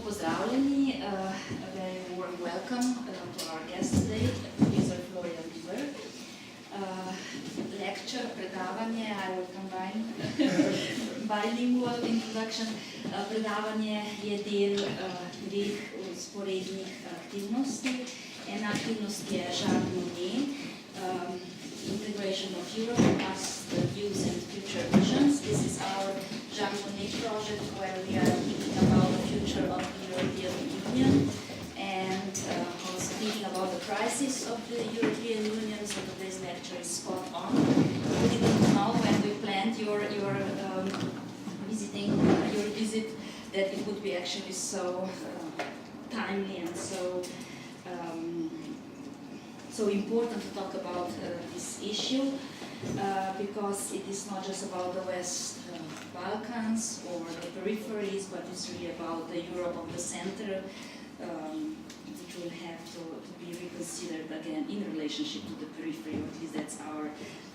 lepo pozdravljeni. A very warm welcome to our guest today, Professor Florian Bieber. Lecture, predavanje, I will combine bilingual introduction. Predavanje je del dveh sporednih aktivnosti. Ena aktivnost je Žarmoni, Integration of Europe as the Views and Future Visions. This is our Jean Monnet project where we are thinking about the future of the European Union and also thinking about the crisis of the European Union. So today's lecture is spot on. We didn't know when we planned your visit that it would be actually so timely and so important to talk about this issue because it is not just about the West Balkans or the peripheries, but it's really about the Europe of the center, which will have to be reconsidered again in relationship to the periphery, or at least that's our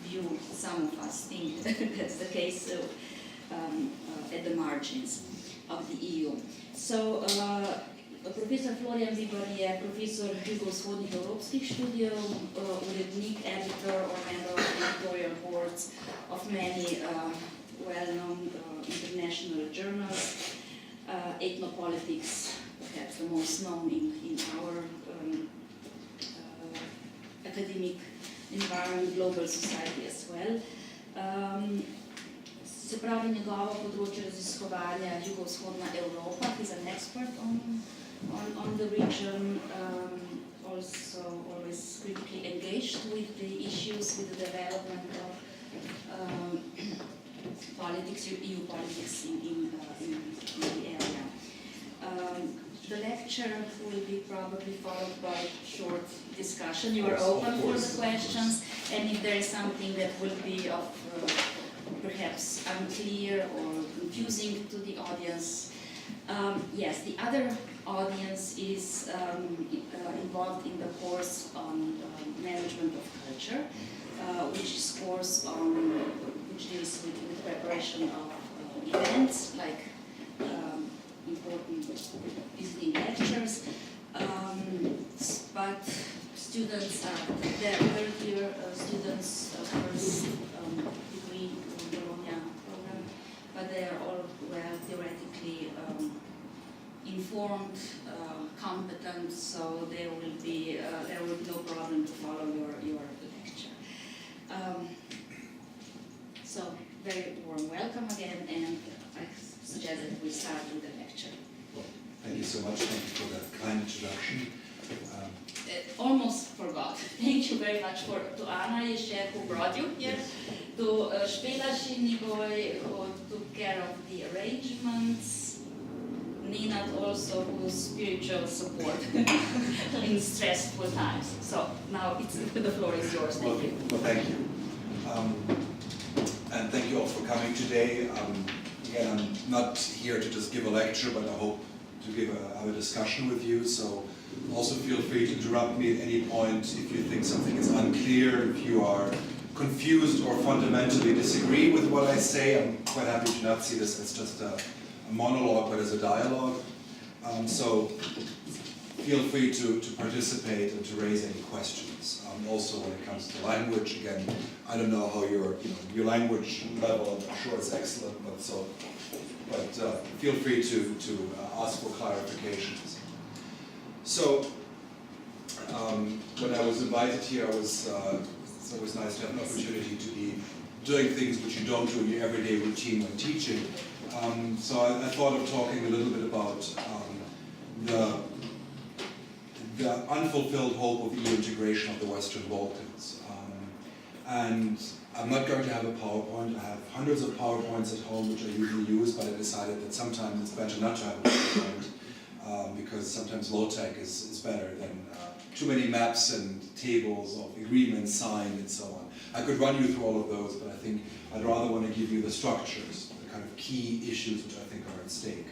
view. Some of us think that's the case at the margins of the EU. So, Profesor Florian Bieber je profesor jugovzhodnih evropskih študijev, urednik, editor or member of editorial boards of many well-known international journals. Ethnopolitics, perhaps the most known in our academic environment, global society as well. Se pravi, njegovo področje raziskovanja jugovzhodna Evropa, he's an expert on the region, also always critically engaged with the issues, with the development of politics, EU politics in the area. The lecture will be probably followed by a short discussion. You are open for the questions, and if there is something that will be of perhaps unclear or confusing to the audience. Yes, the other audience is involved in the course on management of culture, which is course which deals with preparation of events like important visiting lectures. But students are there, third year students, first degree program, but they are all well theoretically informed, competent, so there will be no problem to follow your lecture. So very warm welcome again, and I suggest that we start with the lecture. Well, thank you so much. Thank you for that kind introduction. Almost forgot. Thank you very much to Anna who brought you here, to Špelaš who took care of the arrangements, Nina also who's spiritual support in stressful times. So now the floor is yours. Thank you. Well, thank you. And thank you all for coming today. Again, I'm not here to just give a lecture, but I hope to have a discussion with you. So also feel free to interrupt me at any point if you think something is unclear, if you are confused or fundamentally disagree with what I say. I'm quite happy to not see this as just a monologue, but as a dialogue. So feel free to participate and to raise any questions. Also when it comes to language, again, I don't know how your language level, I'm sure it's excellent, but feel free to ask for clarifications. So when I was invited here, it's always nice to have an opportunity to be doing things which you don't do in your everyday routine when teaching. So I thought of talking a little bit about the unfulfilled hope of EU integration of the Western Balkans. And I'm not going to have a PowerPoint. I have hundreds of PowerPoints at home which I usually use, but I decided that sometimes it's better not to have a PowerPoint because sometimes low-tech is better than too many maps and tables of agreements signed and so on. I could run you through all of those, but I think I'd rather want to give you the structures, the kind of key issues which I think are at stake.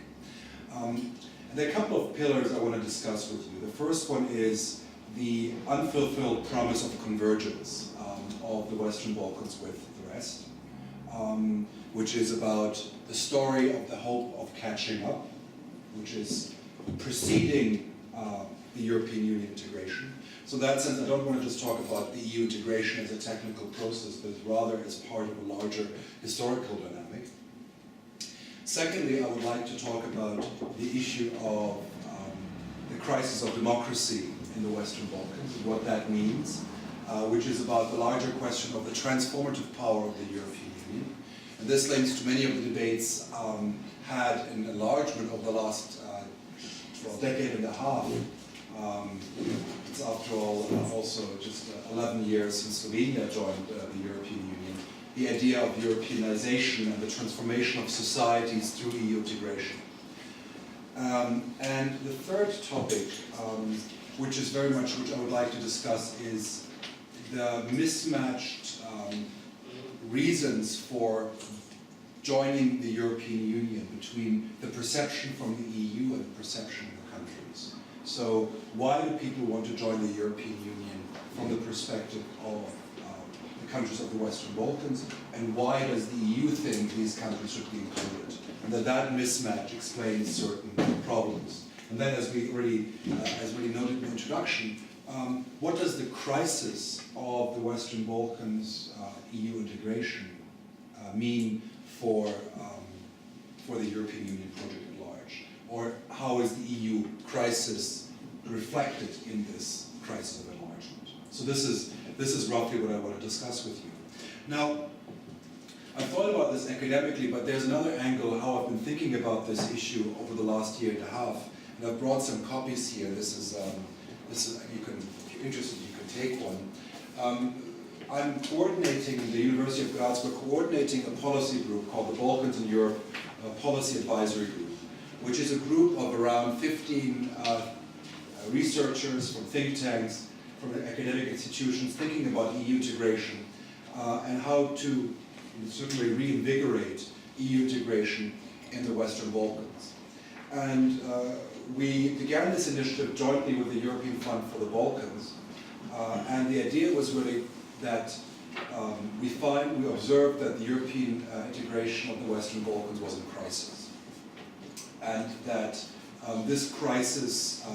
And there are a couple of pillars I want to discuss with you. The first one is the unfulfilled promise of convergence of the Western Balkans with the rest, which is about the story of the hope of catching up, which is preceding the European Union integration. So in that sense, I don't want to just talk about the EU integration as a technical process, but rather as part of a larger historical dynamic. Secondly, I would like to talk about the issue of the crisis of democracy in the Western Balkans, and what that means, which is about the larger question of the transformative power of the European Union. And this links to many of the debates had an enlargement over the last decade and a half. It's after all also just 11 years since Slovenia joined the European Union. The idea of Europeanization and the transformation of societies through EU integration. And the third topic, which is very much which I would like to discuss, is the mismatched reasons for joining the European Union between the perception from the EU and the perception of the countries. So why do people want to join the European Union from the perspective of the countries of the Western Balkans, and why does the EU think these countries should be included? And that mismatch explains certain problems. And then, as we already noted in the introduction, what does the crisis of the Western Balkans EU integration mean for the European Union project at large? Or how is the EU crisis reflected in this crisis of enlargement? So this is roughly what I want to discuss with you. Now, I've thought about this academically, but there's another angle how I've been thinking about this issue over the last year and a half. And I've brought some copies here. This is you can, if you're interested, you can take one. I'm coordinating in the University of Gradcu. We're coordinating a policy group called the Balkans and Europe Policy Advisory Group, which is a group of around 15 researchers from think tanks, from academic institutions, thinking about EU integration and how to certainly reinvigorate EU integration in the Western Balkans. And we began this initiative jointly with the European Fund for the Balkans, and the idea was really that we observed that the European integration of the Western Balkans was in crisis, and that this crisis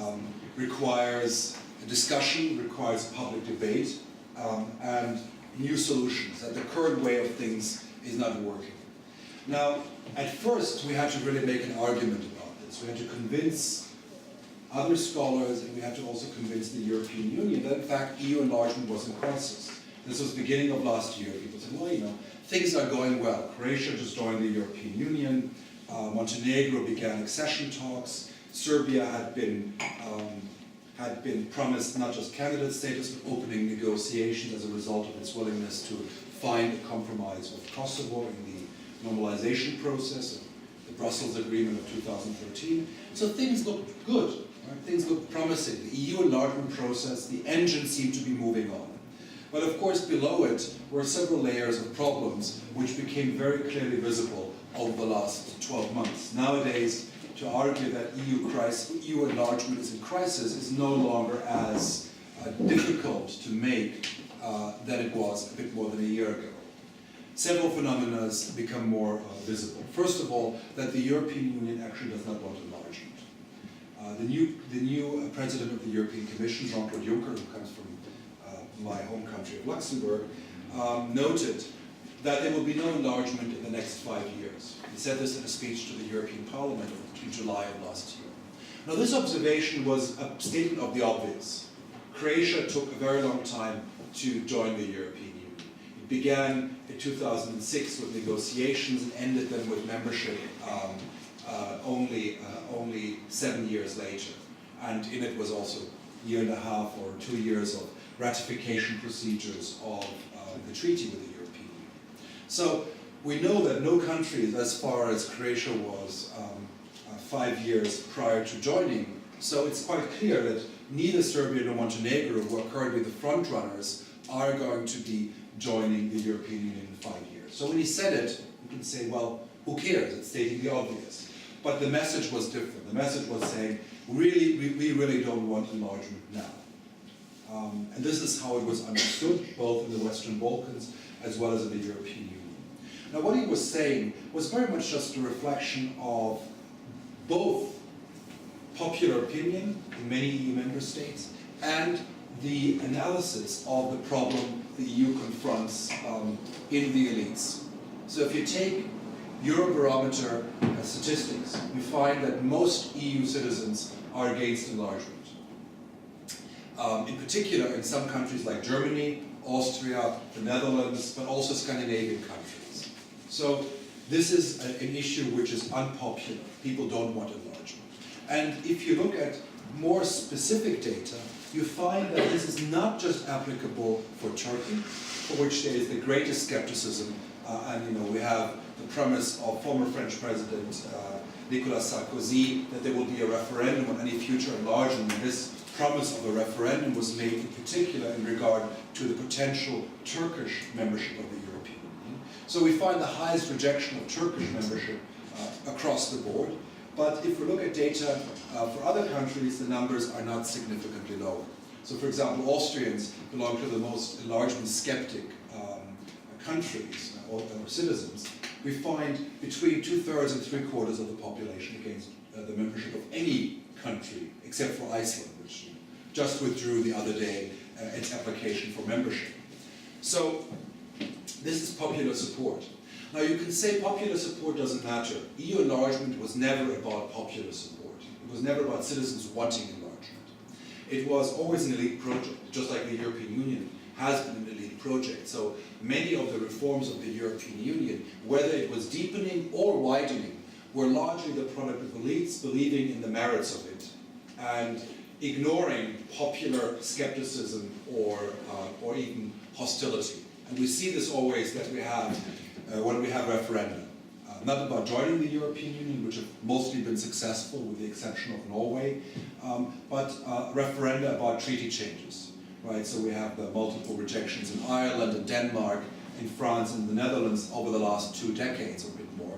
requires a discussion, requires public debate, and new solutions, that the current way of things is not working. Now, at first, we had to really make an argument about this. We had to convince other scholars, and we had to also convince the European Union that, in fact, EU enlargement was in crisis. This was the beginning of last year. People said, well, you know, things are going well. Croatia just joined the European Union. Montenegro began accession talks. Serbia had been promised not just candidate status, but opening negotiations as a result of its willingness to find a compromise with Kosovo in the normalization process, the Brussels Agreement of 2013. So things looked good, right? Things looked promising. The EU enlargement process, the engine seemed to be moving on. But of course, below it were several layers of problems which became very clearly visible over the last 12 months. Nowadays, to argue that EU enlargement is in crisis is no longer as difficult to make than it was a bit more than a year ago. Several phenomena become more visible. First of all, that the European Union actually does not want enlargement. The new president of the European Commission, Jean-Claude Juncker, who comes from my home country of Luxembourg, noted that there will be no enlargement in the next 5 years. He said this in a speech to the European Parliament in July of last year. Now, this observation was a statement of the obvious. Croatia took a very long time to join the European Union. It began in 2006 with negotiations and ended them with membership only 7 years later. And in it was also a year and a half or 2 years of ratification procedures of the treaty with the European Union. So we know that no country, as far as Croatia was 5 years prior to joining, so it's quite clear that neither Serbia nor Montenegro, who are currently the front runners, are going to be joining the European Union in 5 years. So when he said it, you can say, well, who cares? It's stating the obvious. But the message was different. The message was saying, we really don't want enlargement now. And this is how it was understood, both in the Western Balkans as well as in the European Union. Now, what he was saying was very much just a reflection of both popular opinion in many EU member states, and the analysis of the problem the EU confronts in the elites. So if you take Eurobarometer statistics, you find that most EU citizens are against enlargement. In particular, in some countries like Germany, Austria, the Netherlands, but also Scandinavian countries. So this is an issue which is unpopular. People don't want enlargement. And if you look at more specific data, you find that this is not just applicable for Turkey, for which there is the greatest skepticism. And we have the premise of former French President Nicolas Sarkozy that there will be a referendum on any future enlargement. And this promise of a referendum was made in particular in regard to the potential Turkish membership of the European Union. So we find the highest rejection of Turkish membership across the board. But if we look at data for other countries, the numbers are not significantly lower. So for example, Austrians belong to the most enlargement skeptic countries or citizens. We find between 2/3 and 3/4 of the population against the membership of any country, except for Iceland, which just withdrew the other day its application for membership. So this is popular support. Now you can say popular support doesn't matter. EU enlargement was never about popular support. It was never about citizens wanting enlargement. It was always an elite project, just like the European Union has been an elite project. So many of the reforms of the European Union, whether it was deepening or widening, were largely the product of elites believing in the merits of it and ignoring popular skepticism or even hostility. And we see this always that we have when we have referenda. Not about joining the European Union, which have mostly been successful with the exception of Norway, but referenda about treaty changes. Right? So we have the multiple rejections in Ireland and Denmark, in France and the Netherlands over the last 2 decades or a bit more,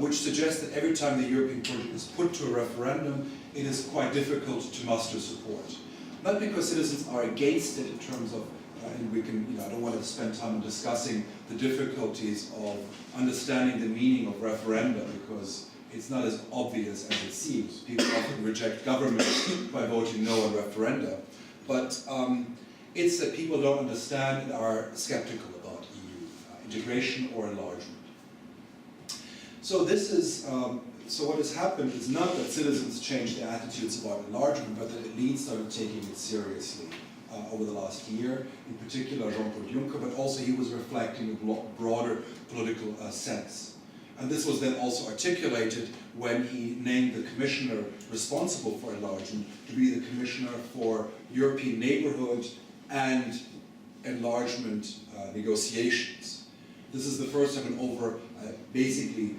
which suggests that every time the European project is put to a referendum, it is quite difficult to muster support. Not because citizens are against it in terms of, and we can, I don't want to spend time discussing the difficulties of understanding the meaning of referenda because it's not as obvious as it seems. People often reject government by voting no on referenda. But it's that people don't understand and are skeptical about EU integration or enlargement. So this is, so what has happened is not that citizens changed their attitudes about enlargement, but that elites started taking it seriously over the last year. In particular, Jean-Claude Juncker, but also he was reflecting a broader political sense. And this was then also articulated when he named the commissioner responsible for enlargement to be the commissioner for European neighborhood and enlargement negotiations. This is the first time in over basically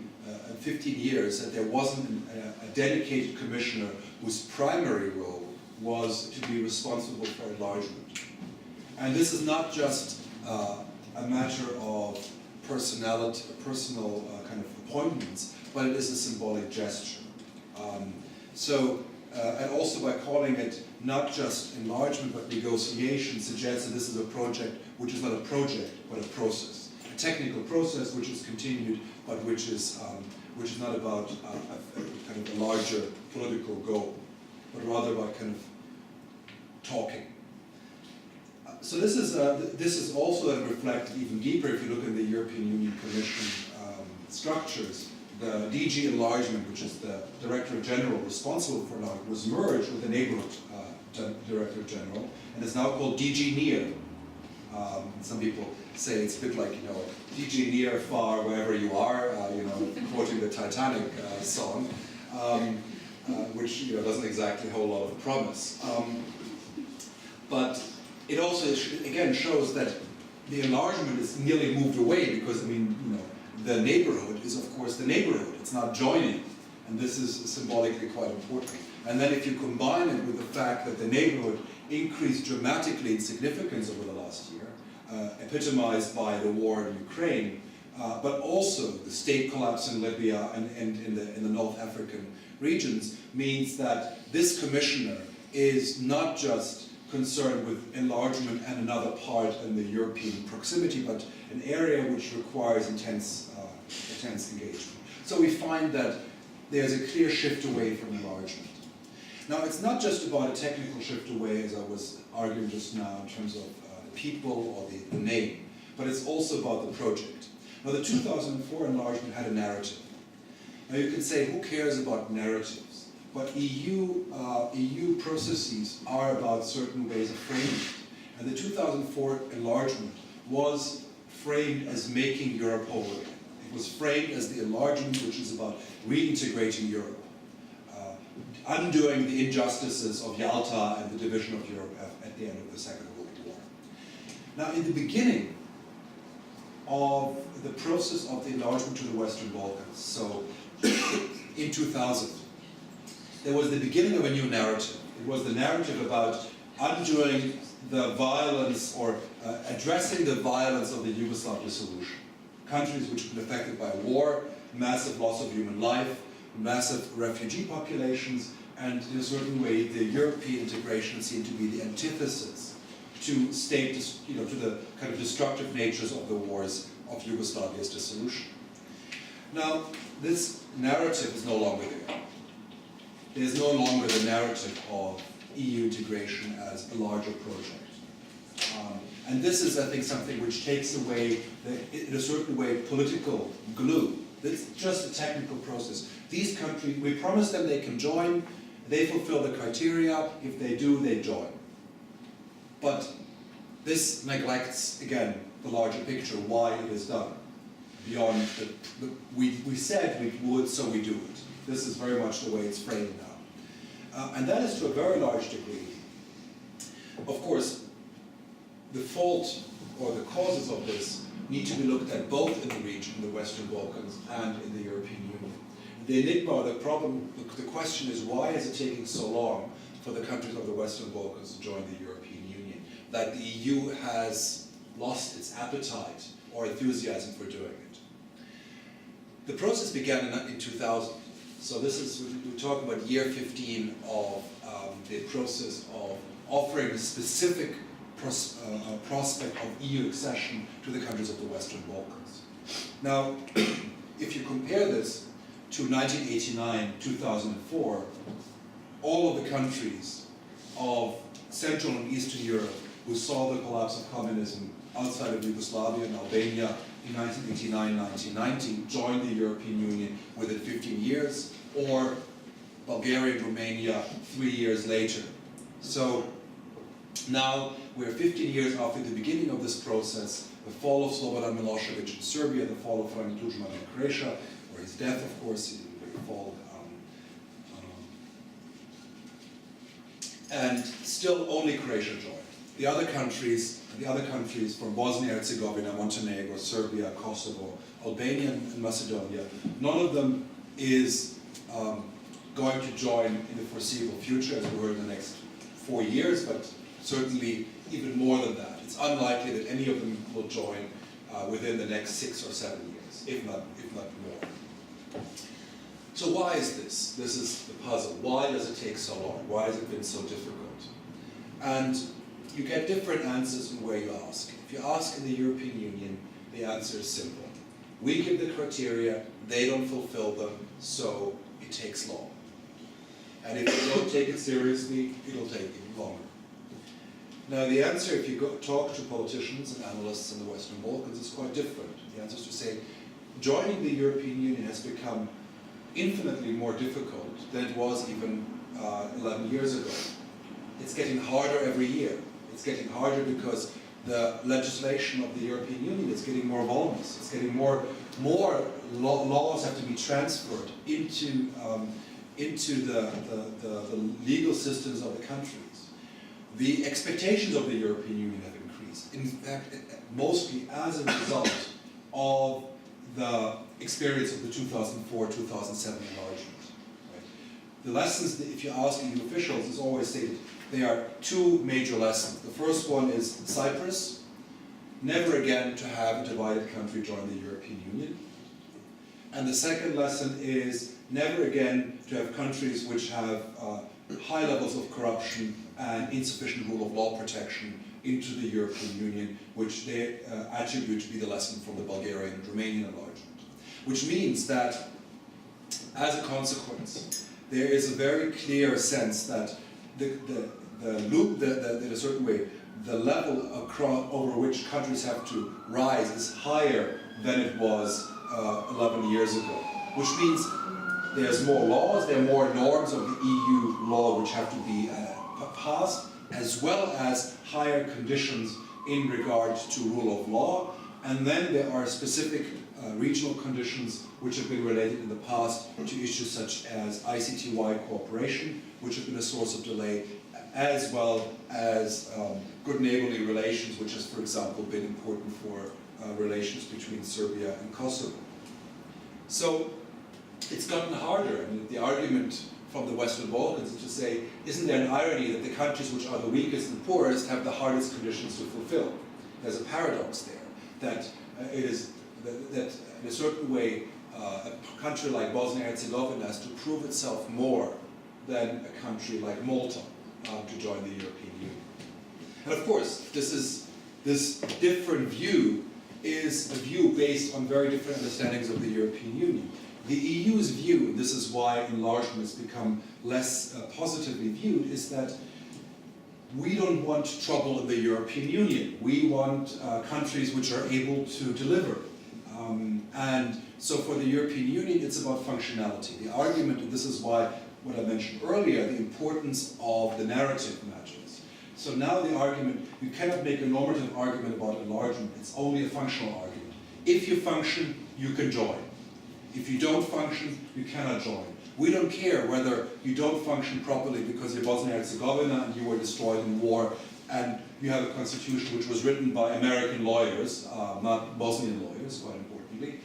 15 years that there wasn't a dedicated commissioner whose primary role was to be responsible for enlargement. And this is not just a matter of personal kind of appointments, but it is a symbolic gesture. And also by calling it not just enlargement but negotiation suggests that this is a project which is not a project but a process, a technical process which is continued but which is not about kind of a larger political goal, but rather by kind of talking. So this is also then reflected even deeper if you look in the European Union Commission structures. The DG Enlargement, which is the Director General responsible for enlargement, was merged with the Neighborhood Director General and is now called DG Near. Some people say it's a bit like, DG Near, far, wherever you are, quoting the Titanic song, which doesn't exactly hold a lot of promise. But it also, again, shows that the enlargement is nearly moved away because, the neighborhood is, of course, the neighborhood. It's not joining. And this is symbolically quite important. And then if you combine it with the fact that the neighborhood increased dramatically in significance over the last year, epitomized by the war in Ukraine, but also the state collapse in Libya and in the North African regions, means that this commissioner is not just concerned with enlargement and another part in the European proximity, but an area which requires intense engagement. So we find that there's a clear shift away from enlargement. Now, it's not just about a technical shift away, as I was arguing just now, in terms of the people or the name, but it's also about the project. Now, the 2004 enlargement had a narrative. Now, you can say, who cares about narratives? But EU processes are about certain ways of framing it. And the 2004 enlargement was framed as making Europe whole again. It was framed as the enlargement which is about reintegrating Europe, undoing the injustices of Yalta and the division of Europe at the end of the Second World War. Now, in the beginning of the process of the enlargement to the Western Balkans, so in 2000, there was the beginning of a new narrative. It was the narrative about undoing the violence or addressing the violence of the Yugoslav dissolution. Countries which have been affected by war, massive loss of human life, massive refugee populations, and in a certain way the European integration seemed to be the antithesis to state, to the kind of destructive natures of the wars of Yugoslavia's dissolution. Now, this narrative is no longer there. There's no longer the narrative of EU integration as a larger project. And this is, I think, something which takes away, in a certain way, political glue. It's just a technical process. These countries, we promise them they can join, they fulfill the criteria, if they do, they join. But this neglects, again, the larger picture, why it is done. Beyond we said we would, so we do it. This is very much the way it's framed now. And that is to a very large degree. Of course, the fault or the causes of this need to be looked at both in the region, the Western Balkans, and in the European Union. The enigma, the problem, the question is, why is it taking so long for the countries of the Western Balkans to join the European Union? That the EU has lost its appetite or enthusiasm for doing it. The process began in 2000. So this is, we're talking about year 15 of the process of offering a specific prospect of EU accession to the countries of the Western Balkans. Now, if you compare this to 1989, 2004, all of the countries of Central and Eastern Europe who saw the collapse of communism outside of Yugoslavia and Albania in 1989, 1990 joined the European Union within 15 years, or Bulgaria and Romania 3 years later. So now we're 15 years after the beginning of this process, the fall of Slobodan Milosevic in Serbia, the fall of Franjo Tuđman in Croatia, or his death, of course, in the fall. And still only Croatia joined. The other countries from Bosnia and Herzegovina, Montenegro, Serbia, Kosovo, Albania and Macedonia, none of them is going to join in the foreseeable future, as we heard, in the next 4 years, but certainly even more than that. It's unlikely that any of them will join within the next 6 or 7 years, if not more. So why is this? This is the puzzle. Why does it take so long? Why has it been so difficult? And you get different answers in where you ask. If you ask in the European Union, the answer is simple. We give the criteria, they don't fulfill them, so it takes long. And if you don't take it seriously, it'll take even longer. Now the answer, if you talk to politicians and analysts in the Western Balkans, is quite different. The answer is to say, joining the European Union has become infinitely more difficult than it was even 11 years ago. It's getting harder every year. It's getting harder because the legislation of the European Union is getting more voluminous. It's getting more laws have to be transferred into the legal systems of the countries. The expectations of the European Union have increased. In fact, mostly as a result of the experience of the 2004-2007 enlargement. Right? The lessons, if you ask EU officials, is always stated, there are two major lessons. The first one is Cyprus, never again to have a divided country join the European Union. And the second lesson is never again to have countries which have high levels of corruption and insufficient rule of law protection into the European Union, which they attribute to be the lesson from the Bulgarian and Romanian enlargement. Which means that, as a consequence, there is a very clear sense that in a certain way, the level over which countries have to rise is higher than it was 11 years ago, which means there's more laws, there are more norms of the EU law which have to be passed, as well as higher conditions in regard to rule of law. And then there are specific regional conditions which have been related in the past to issues such as ICTY cooperation, which have been a source of delay, as well as good neighborly relations, which has, for example, been important for relations between Serbia and Kosovo. So it's gotten harder, and the argument from the Western Balkans is to say, isn't there an irony that the countries which are the weakest and poorest have the hardest conditions to fulfill? There's a paradox there, that that in a certain way, a country like Bosnia-Herzegovina has to prove itself more than a country like Malta to join the European Union. And of course, this different view is a view based on very different understandings of the European Union. The EU's view, and this is why enlargement has become less positively viewed, is that we don't want trouble in the European Union. We want countries which are able to deliver. And so for the European Union, it's about functionality. The argument, and this is why what I mentioned earlier, the importance of the narrative matters. So now the argument, you cannot make a normative argument about enlargement, it's only a functional argument. If you function, you can join. If you don't function, you cannot join. We don't care whether you don't function properly because you're Bosnia-Herzegovina and you were destroyed in war, and you have a constitution which was written by American lawyers, not Bosnian lawyers, quite importantly,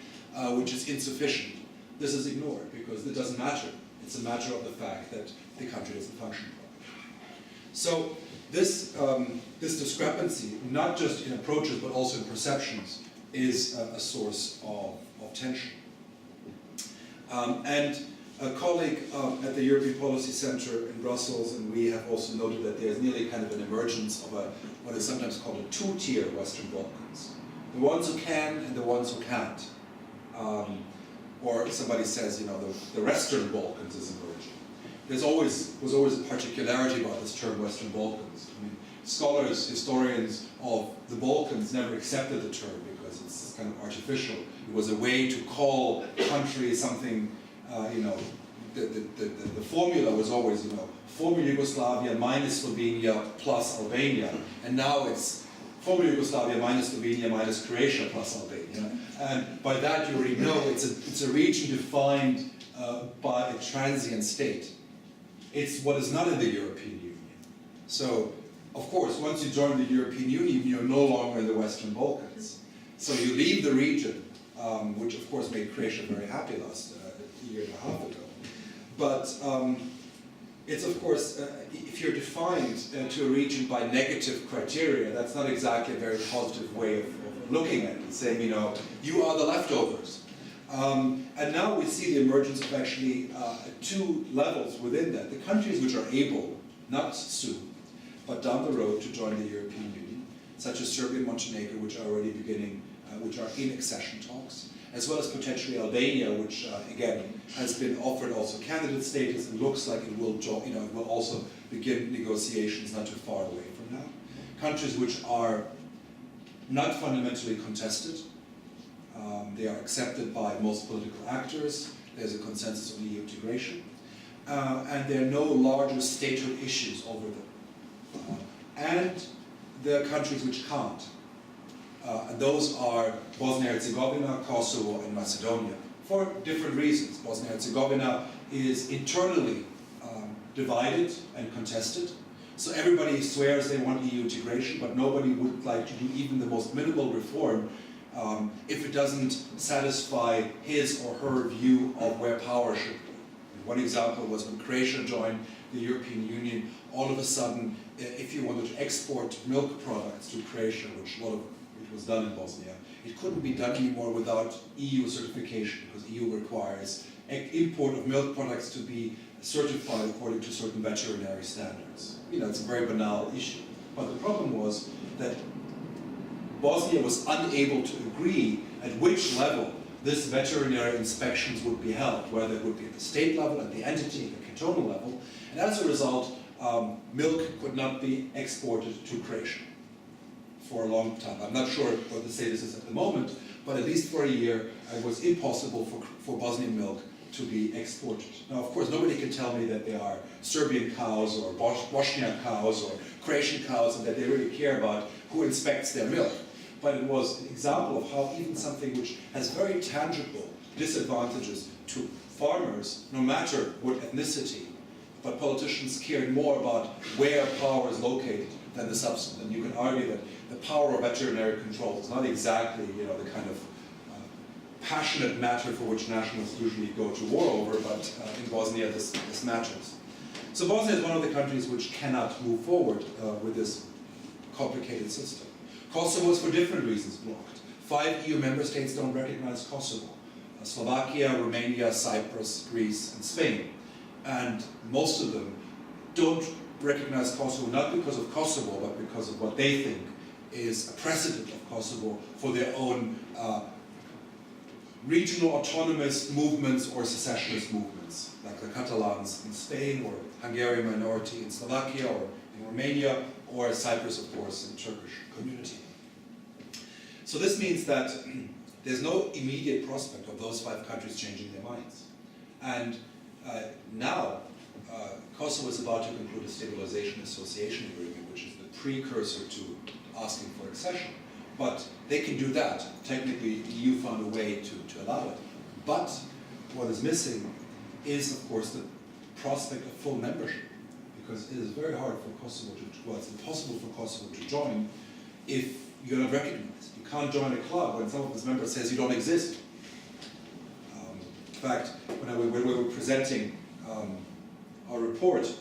which is insufficient. This is ignored because it doesn't matter. It's a matter of the fact that the country doesn't function properly. So this discrepancy, not just in approaches but also in perceptions, is a source of tension. And a colleague at the European Policy Centre in Brussels, and we have also noted that there's nearly kind of an emergence of what is sometimes called a two-tier Western Balkans. The ones who can and the ones who can't. Or somebody says, you know, the Western Balkans is emerging. Was always a particularity about this term Western Balkans. I mean, scholars, historians of the Balkans never accepted the term because it's kind of artificial. It was a way to call country something, the formula was always, former Yugoslavia minus Slovenia plus Albania, and now it's former Yugoslavia minus Slovenia minus Croatia plus Albania. And by that you already know it's a region defined by a transient state. It's what is not in the European Union. So, of course, once you join the European Union, you're no longer in the Western Balkans. So you leave the region, which of course made Croatia very happy last year and a half ago. But it's of course, if you're defined to a region by negative criteria, that's not exactly a very positive way of looking at it, saying, you are the leftovers. And now we see the emergence of actually two levels within that. The countries which are able, not soon, but down the road to join the European Union, such as Serbia and Montenegro, which are already beginning, which are in accession talks, as well as potentially Albania, which again has been offered also candidate status and looks like it will join, it will also begin negotiations not too far away from now. Countries which are not fundamentally contested. They are accepted by most political actors. There's a consensus on EU integration. And there are no larger statehood issues over them. And there are countries which can't. And those are Bosnia-Herzegovina, Kosovo, and Macedonia, for different reasons. Bosnia-Herzegovina is internally divided and contested. So everybody swears they want EU integration, but nobody would like to do even the most minimal reform if it doesn't satisfy his or her view of where power should be. One example was when Croatia joined the European Union, all of a sudden, if you wanted to export milk products to Croatia, which a lot of it was done in Bosnia, it couldn't be done anymore without EU certification, because EU requires import of milk products to be certified according to certain veterinary standards. It's a very banal issue. But the problem was that Bosnia was unable to agree at which level this veterinary inspections would be held, whether it would be at the state level, at the entity, at the cantonal level, and as a result, milk could not be exported to Croatia for a long time. I'm not sure what the status is at the moment, but at least for a year, it was impossible for Bosnian milk to be exported. Now, of course, nobody can tell me that they are Serbian cows or Bosniak cows or Croatian cows and that they really care about who inspects their milk. But it was an example of how even something which has very tangible disadvantages to farmers, no matter what ethnicity, but politicians cared more about where power is located than the substance. And you can argue that the power of veterinary control is not exactly, the kind of passionate matter for which nationalists usually go to war over, but in Bosnia this matters. So Bosnia is one of the countries which cannot move forward with this complicated system. Kosovo is for different reasons blocked. 5 EU member states don't recognize Kosovo. Slovakia, Romania, Cyprus, Greece, and Spain. And most of them don't recognize Kosovo not because of Kosovo, but because of what they think is a precedent of Kosovo for their own regional autonomous movements or secessionist movements, like the Catalans in Spain, or Hungarian minority in Slovakia, or in Romania, or Cyprus, of course, in Turkish community. So this means that there's no immediate prospect of those 5 countries changing their minds. And now, Kosovo is about to conclude a stabilization association agreement, which is the precursor to asking for accession. But they can do that. Technically, the EU found a way to allow it. But what is missing is, of course, the prospect of full membership, because it is very hard for Kosovo it's impossible for Kosovo to join if you're not recognized. You can't join a club when some of its members says you don't exist. In fact, when we were presenting our report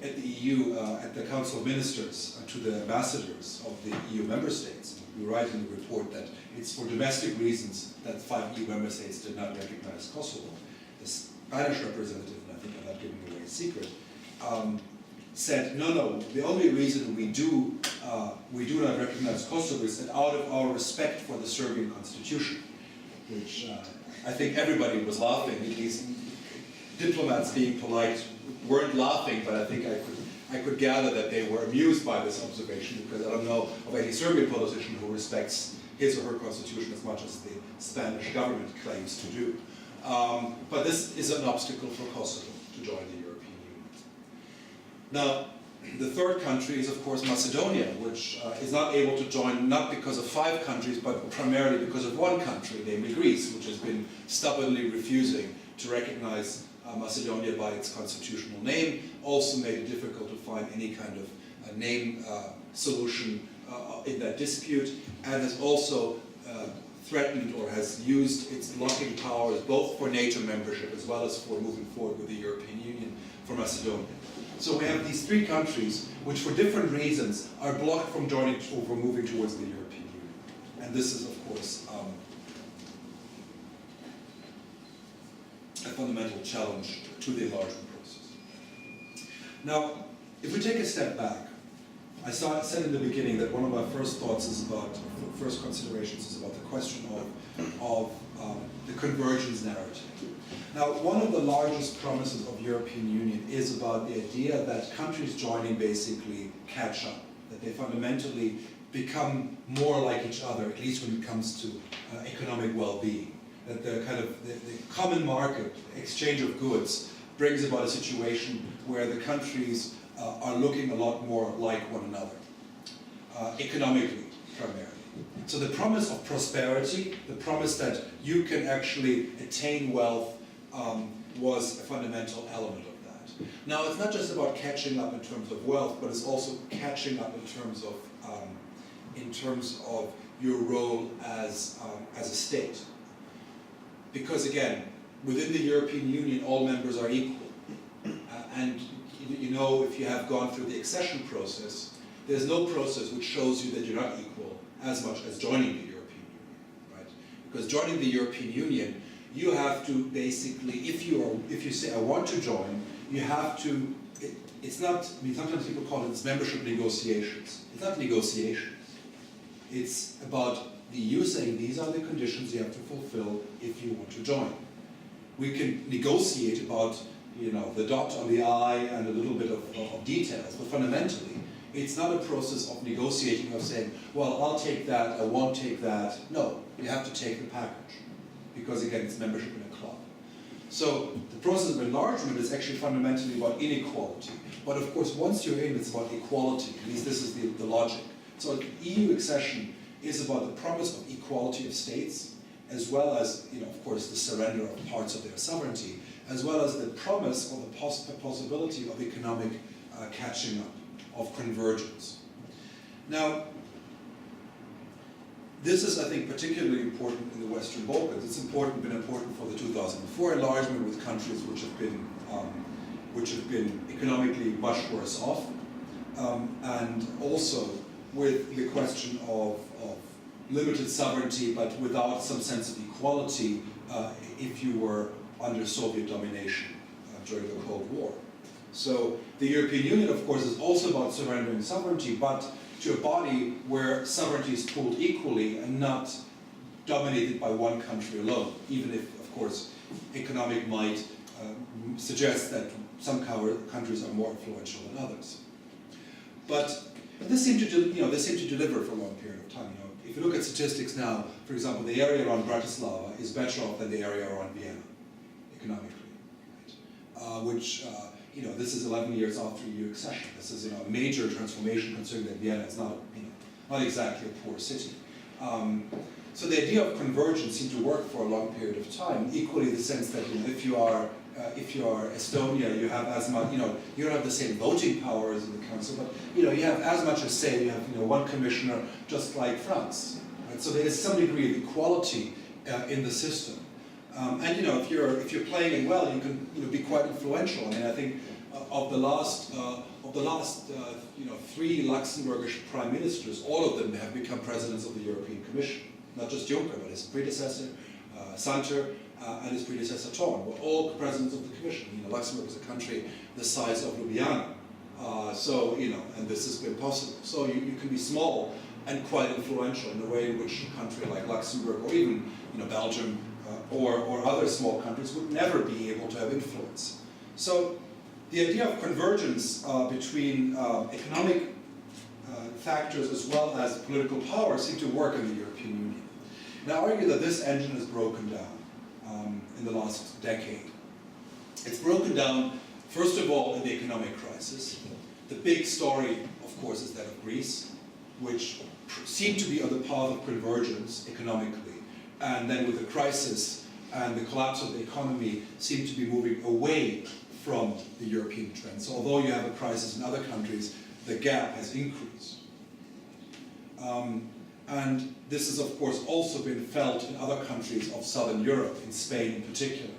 at the EU, at the Council of Ministers, to the ambassadors of the EU member states, we write in the report that it's for domestic reasons that 5 EU member states did not recognize Kosovo. The Spanish representative, and I think I'm not giving away a secret, said, no, the only reason we do not recognize Kosovo is that out of our respect for the Serbian constitution, which I think everybody was laughing, at least diplomats being polite weren't laughing, but I think I could gather that they were amused by this observation, because I don't know of any Serbian politician who respects his or her constitution as much as the Spanish government claims to do. But this is an obstacle for Kosovo to join the European Union. Now, the third country is, of course, Macedonia, which is not able to join not because of 5 countries, but primarily because of 1 country, namely Greece, which has been stubbornly refusing to recognize Macedonia by its constitutional name, also made it difficult to find any kind of name solution in that dispute, and has also threatened or has used its blocking powers both for NATO membership as well as for moving forward with the European Union for Macedonia. So we have these 3 countries which for different reasons are blocked from joining or from moving towards the European Union. And this is, of course, a fundamental challenge to the enlargement process. Now, if we take a step back, I said in the beginning that one of my first thoughts is about, first considerations is about the question of the convergence narrative. Now, one of the largest promises of European Union is about the idea that countries joining basically catch up, that they fundamentally become more like each other, at least when it comes to economic well-being. That the common market, exchange of goods, brings about a situation where the countries are looking a lot more like one another, economically primarily. So the promise of prosperity, the promise that you can actually attain wealth, was a fundamental element of that. Now, it's not just about catching up in terms of wealth, but it's also catching up in terms of your role as a state. Because again, within the European Union, all members are equal. And if you have gone through the accession process, there's no process which shows you that you're not equal as much as joining the European Union, right? Because joining the European Union, you have to basically, if you say I want to join, you have to. It's not. Sometimes people call it membership negotiations. It's not negotiations. It's about the EU saying these are the conditions you have to fulfill if you want to join. We can negotiate about, you know, the dot on the I and a little bit of details, but fundamentally, it's not a process of negotiating, of saying, well, I'll take that, I won't take that. No, you have to take the package, because again, it's membership in a club. So the process of enlargement is actually fundamentally about inequality. But of course, once you're in, it's about equality. At least this is the logic. So EU accession is about the promise of equality of states, as well as, you know, of course, the surrender of parts of their sovereignty, as well as the promise or the possibility of economic catching up, of convergence. Now, this is, I think, particularly important in the Western Balkans. It's been important for the 2004 enlargement with countries which have been economically much worse off, and also with the question of limited sovereignty, but without some sense of equality if you were under Soviet domination during the Cold War. So the European Union, of course, is also about surrendering sovereignty, but to a body where sovereignty is pooled equally and not dominated by one country alone, even if, of course, economic might suggests that some countries are more influential than others. But this seemed to deliver for a long period of time. You know, if you look at statistics now, for example, the area around Bratislava is better off than the area around Vienna, economically, right? Which you know, this is 11 years after EU accession. This is, you know, a major transformation, considering that Vienna is not, you know, not exactly a poor city. So the idea of convergence seemed to work for a long period of time. Equally, the sense that, you know, if you are Estonia, you have as much, you know, you don't have the same voting power as in the council, but, you know, you have as much a say. You have, you know, one commissioner, just like France. Right? So there is some degree of equality in the system. And you know, if you're playing it well, you can, you know, be quite influential. I mean, I think of the last you know, 3 Luxembourgish prime ministers, all of them have become presidents of the European Commission. Not just Juncker, but his predecessor, Centra, and his predecessor Thorn were all presidents of the Commission. You know, Luxembourg is a country the size of Ljubljana, so, you know, and this has been possible. So you can be small and quite influential in the way in which a country like Luxembourg, or even, you know, Belgium, or other small countries would never be able to have influence. So the idea of convergence between economic factors as well as political power seem to work in the European Union. And I argue that this engine has broken down in the last decade. It's broken down, first of all, in the economic crisis. The big story, of course, is that of Greece, which seemed to be on the path of convergence economically. And then with the crisis and the collapse of the economy, seem to be moving away from the European trend. So although you have a crisis in other countries, the gap has increased. And this has, of course, also been felt in other countries of Southern Europe, in Spain in particular.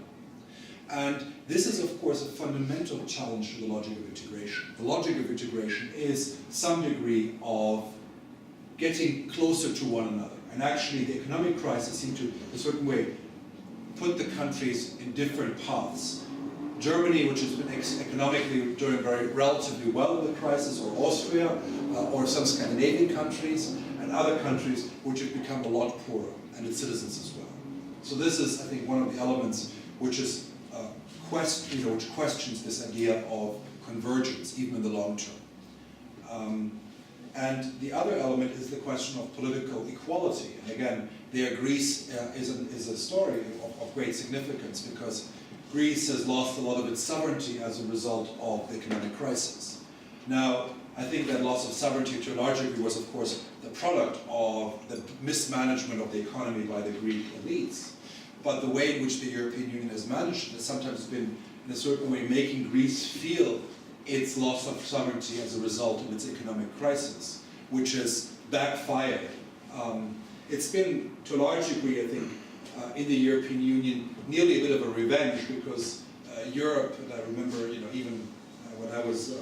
And this is, of course, a fundamental challenge to the logic of integration. The logic of integration is some degree of getting closer to one another. And actually, the economic crisis seemed to, in a certain way, put the countries in different paths. Germany, which has been economically doing very relatively well in the crisis, or Austria, or some Scandinavian countries, and other countries which have become a lot poorer, and its citizens as well. So this is, I think, one of the elements which is which questions this idea of convergence, even in the long term. And the other element is the question of political equality. And again, there Greece is a story of great significance, because Greece has lost a lot of its sovereignty as a result of the economic crisis. Now, I think that loss of sovereignty to a large degree was, of course, the product of the mismanagement of the economy by the Greek elites. But the way in which the European Union has managed it has sometimes been, in a certain way, making Greece feel its loss of sovereignty as a result of its economic crisis, which has backfired. It's been, to a large degree, I think, in the European Union, nearly a bit of a revenge, because Europe, and I remember, you know, even when I was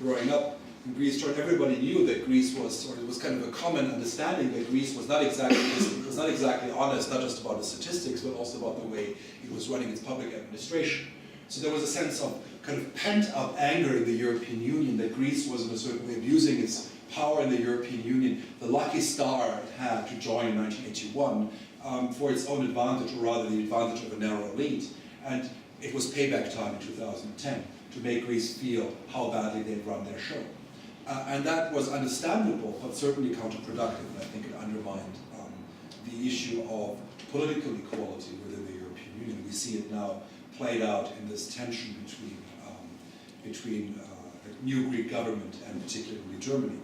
growing up in Greece, everybody knew that Greece was, or it was kind of a common understanding that Greece was not exactly honest, not just about the statistics, but also about the way it was running its public administration. So there was a sense of kind of pent-up anger in the European Union that Greece was in a certain way abusing its power in the European Union, the lucky star it had to join in 1981 for its own advantage, or rather the advantage of a narrow elite. And it was payback time in 2010 to make Greece feel how badly they'd run their show. And that was understandable, but certainly counterproductive, and I think it undermined the issue of political equality within the European Union. We see it now played out in this tension between the new Greek government and particularly Germany.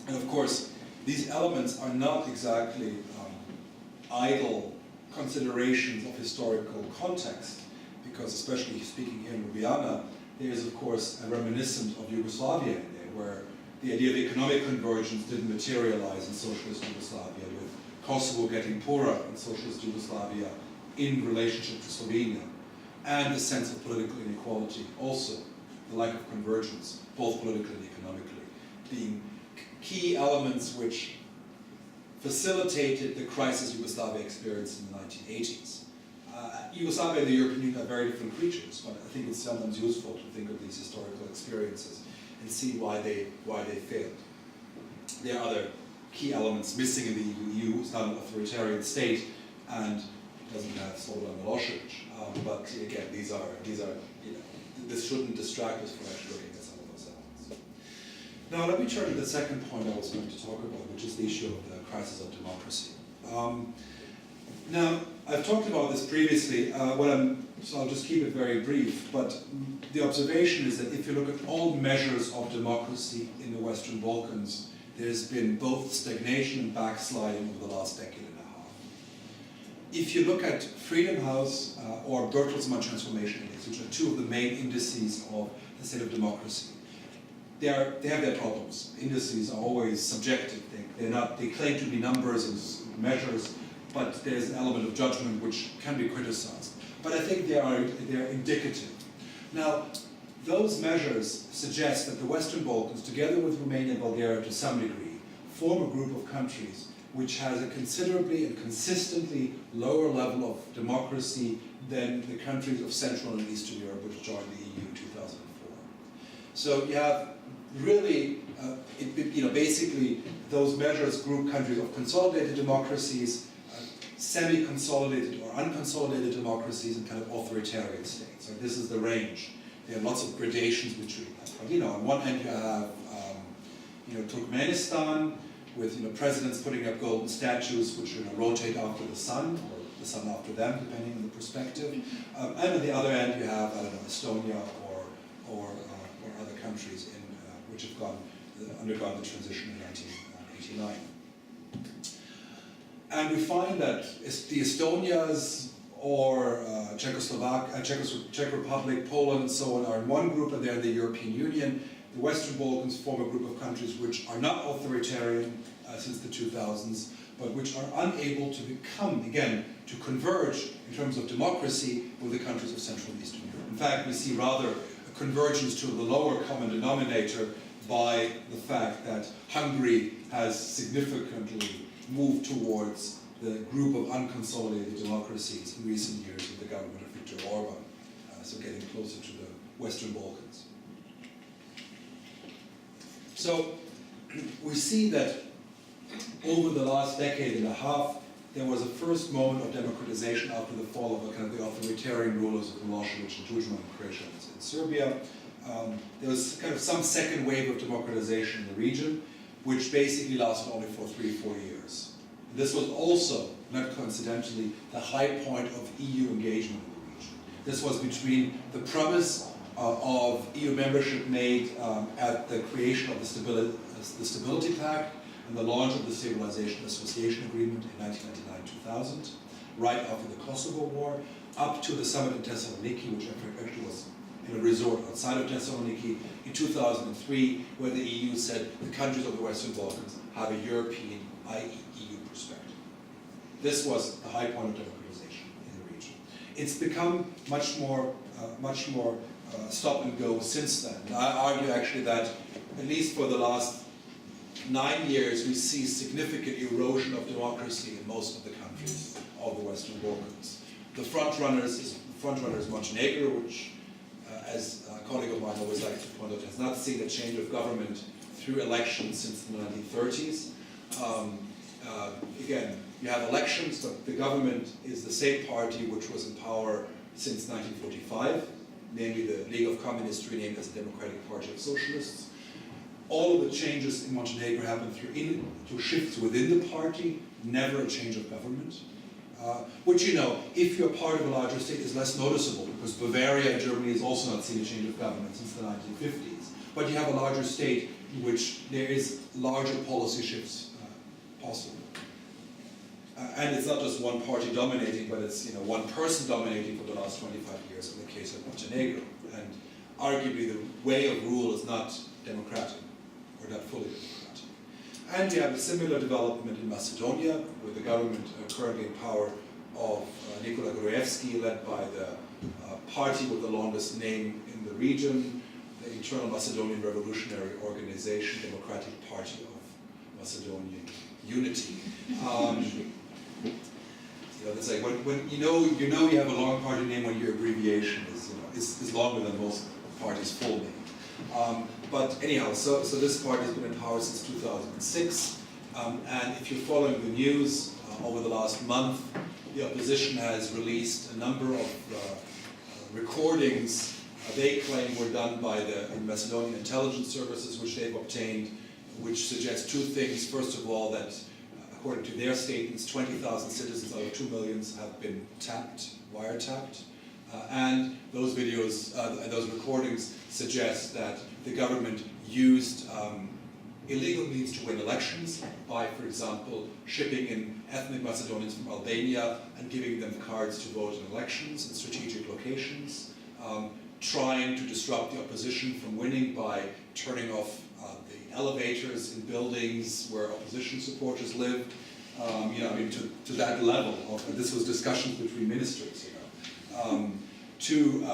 And of course, these elements are not exactly idle considerations of historical context, because especially speaking here in Ljubljana, there is of course a reminiscent of Yugoslavia in there, where the idea of economic convergence didn't materialize in socialist Yugoslavia, with Kosovo getting poorer in socialist Yugoslavia in relationship to Slovenia, and the sense of political inequality also, the lack of convergence, both politically and economically, being key elements which facilitated the crisis Yugoslavia experienced in the 1980s. Yugoslavia and the European Union are very different creatures, but I think it's sometimes useful to think of these historical experiences and see why they failed. There are other key elements missing in the EU. It's not an authoritarian state, and it doesn't have Slobodan Milosevic. But again, these are this shouldn't distract us from actually looking at some of those elements. Now, let me turn to the second point I was going to talk about, which is the issue of the crisis of democracy. Now, I've talked about this previously, so I'll just keep it very brief, but the observation is that if you look at all measures of democracy in the Western Balkans, there's been both stagnation and backsliding over the last decade and a half. If you look at Freedom House or Bertelsmann Transformation Index, which are two of the main indices of the state of democracy, they have their problems. Indices are always subjective. They claim to be numbers and measures, but there's an element of judgment which can be criticized. But I think they're indicative. Now, those measures suggest that the Western Balkans, together with Romania and Bulgaria to some degree, form a group of countries which has a considerably and consistently lower level of democracy than the countries of Central and Eastern Europe, which joined the EU in 2004. So you have really, basically those measures group countries of consolidated democracies, semi-consolidated or unconsolidated democracies, and kind of authoritarian states. So this is the range. There are lots of gradations between that. But on one hand you have Turkmenistan with presidents putting up golden statues which rotate after the sun, or the sun after them, depending on the perspective. And on the other end you have, Estonia or other countries which have undergone the transition in 1989. And we find that the Estonias or Czech Republic, Poland, and so on are in one group, and they're in the European Union. The Western Balkans form a group of countries which are not authoritarian since the 2000s, but which are unable to become, again, to converge in terms of democracy with the countries of Central and Eastern Europe. In fact, we see rather a convergence to the lower common denominator by the fact that Hungary has significantly moved towards the group of unconsolidated democracies in recent years with the government of Viktor Orban, so getting closer to the Western Balkans. So we see that over the last decade and a half, there was a first moment of democratization after the fall of kind of the authoritarian rulers of Milosevic and Tudjman in Croatia and in Serbia. There was kind of some second wave of democratization in the region, which basically lasted only for 3 or 4 years. This was also, not coincidentally, the high point of EU engagement in the region. This was between the promise of EU membership made at the creation of the Stability Pact and the launch of the Stabilization Association Agreement in 1999-2000, right after the Kosovo War, up to the summit in Thessaloniki, which actually was in a resort outside of Thessaloniki in 2003, where the EU said the countries of the Western Balkans have a European, i.e. EU perspective. This was the high point of democratization in the region. It's become much more stop and go since then. And I argue actually that, at least for the last 9 years, we see significant erosion of democracy in most of the countries of the Western Balkans. The front runners is frontrunner is Montenegro, which, as a colleague of mine always likes to point out, has not seen a change of government through elections since the 1930s. Again, you have elections, but the government is the same party which was in power since 1945, namely the League of Communists, renamed as the Democratic Party of Socialists. All of the changes in Montenegro happened through shifts within the party, never a change of government. Which, you know, if you're part of a larger state, is less noticeable, because Bavaria in Germany has also not seen a change of government since the 1950s. But you have a larger state in which there is larger policy shifts possible. And it's not just one party dominating, but it's, you know, one person dominating for the last 25 years in the case of Montenegro. And arguably the way of rule is not democratic, or not fully democratic. And you have a similar development in Macedonia, with the government currently in power of Nikola Gruevski, led by the party with the longest name in the region, the Internal Macedonian Revolutionary Organization, Democratic Party of Macedonian Unity. You know, it's like when you know you have a long party name when your abbreviation is, you know, is longer than most parties' full name. But anyhow, so this party has been in power since 2006, and if you're following the news over the last month, the opposition has released a number of recordings they claim were done by the Macedonian intelligence services, which they've obtained, which suggest two things. First of all, that according to their statements, 20,000 citizens out of 2 million have been wiretapped. And those videos, those recordings suggest that the government used illegal means to win elections by, for example, shipping in ethnic Macedonians from Albania and giving them cards to vote in elections in strategic locations, trying to disrupt the opposition from winning by turning off the elevators in buildings where opposition supporters lived, you know, I mean, to that level of, this was discussions between ministers, you know. To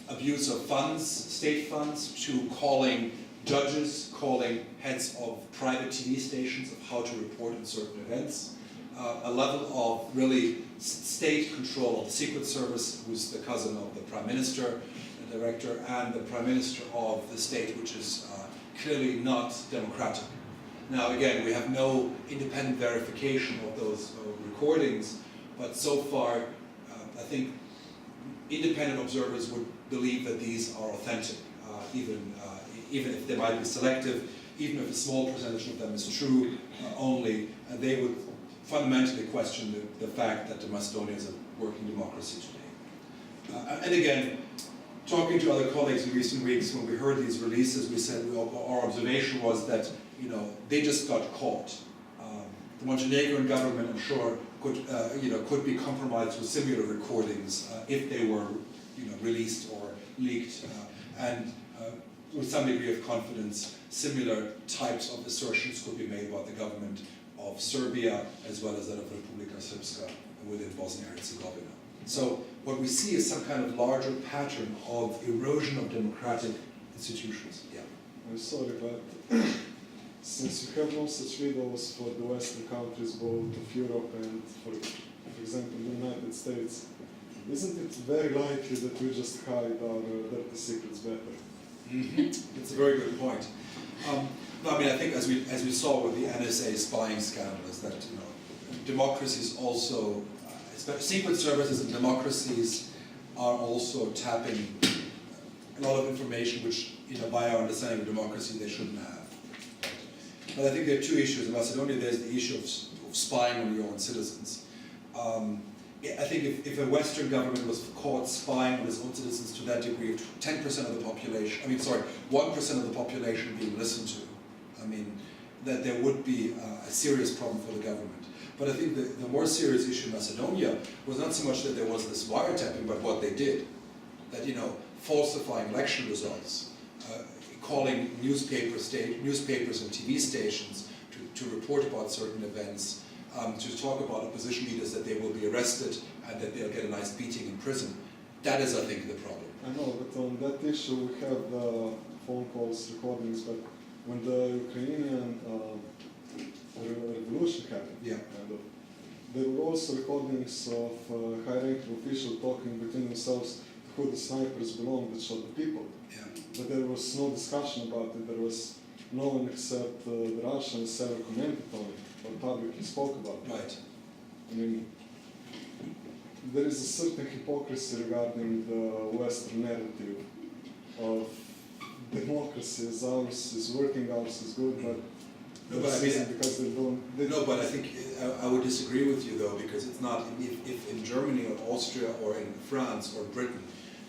abuse of funds, state funds, to calling judges, calling heads of private TV stations of how to report on certain events, a level of really state control of the Secret Service, who's the cousin of the Prime Minister, the Director, and the Prime Minister of the state, which is clearly not democratic. Now again, we have no independent verification of those recordings, but so far I think independent observers would believe that these are authentic, even if they might be selective, even if a small percentage of them is true only, they would fundamentally question the fact that Macedonia is a working democracy today. And again, talking to other colleagues in recent weeks, when we heard these releases, we said our observation was that, you know, they just got caught. The Montenegrin government, I'm sure, could be compromised with similar recordings if they were, you know, released or leaked, and with some degree of confidence, similar types of assertions could be made about the government of Serbia as well as that of Republika Srpska within Bosnia and Herzegovina. So what we see is some kind of larger pattern of erosion of democratic institutions. Yeah. I'm sorry, but since you have no such videos for the Western countries, both of Europe and, for example, the United States, isn't it very likely that we just hide our dirty secrets better? Mm-hmm. It's a very good point. No, I mean, I think as we saw with the NSA spying scandal, is that, you know, democracies also, secret services and democracies are also tapping a lot of information which, you know, by our understanding of democracy, they shouldn't have. But I think there are two issues. In Macedonia, there's the issue of spying on your own citizens. I think if a Western government was caught spying on its own citizens to that degree, of 10% of the population, 1% of the population being listened to, I mean, that there would be a serious problem for the government. But I think the more serious issue in Macedonia was not so much that there was this wiretapping, but what they did. That, you know, falsifying election results, calling newspapers and TV stations to report about certain events, to talk about opposition leaders that they will be arrested and that they'll get a nice beating in prison. That is, I think, the problem. I know, but on that issue we have the phone calls, recordings, but when the Ukrainian revolution happened, yeah, kind of, there were also recordings of high-ranking officials talking between themselves who the snipers belonged that shot the people. Yeah. But there was no discussion about it. There was no one except the Russians ever commented on it or publicly spoke about it. Right. I mean, there is a certain hypocrisy regarding the Western narrative of democracy as ours is working, ours is good, but No, but I mean, because they don't. no, but I think I would disagree with you though, because it's not, if in Germany or Austria or in France or Britain,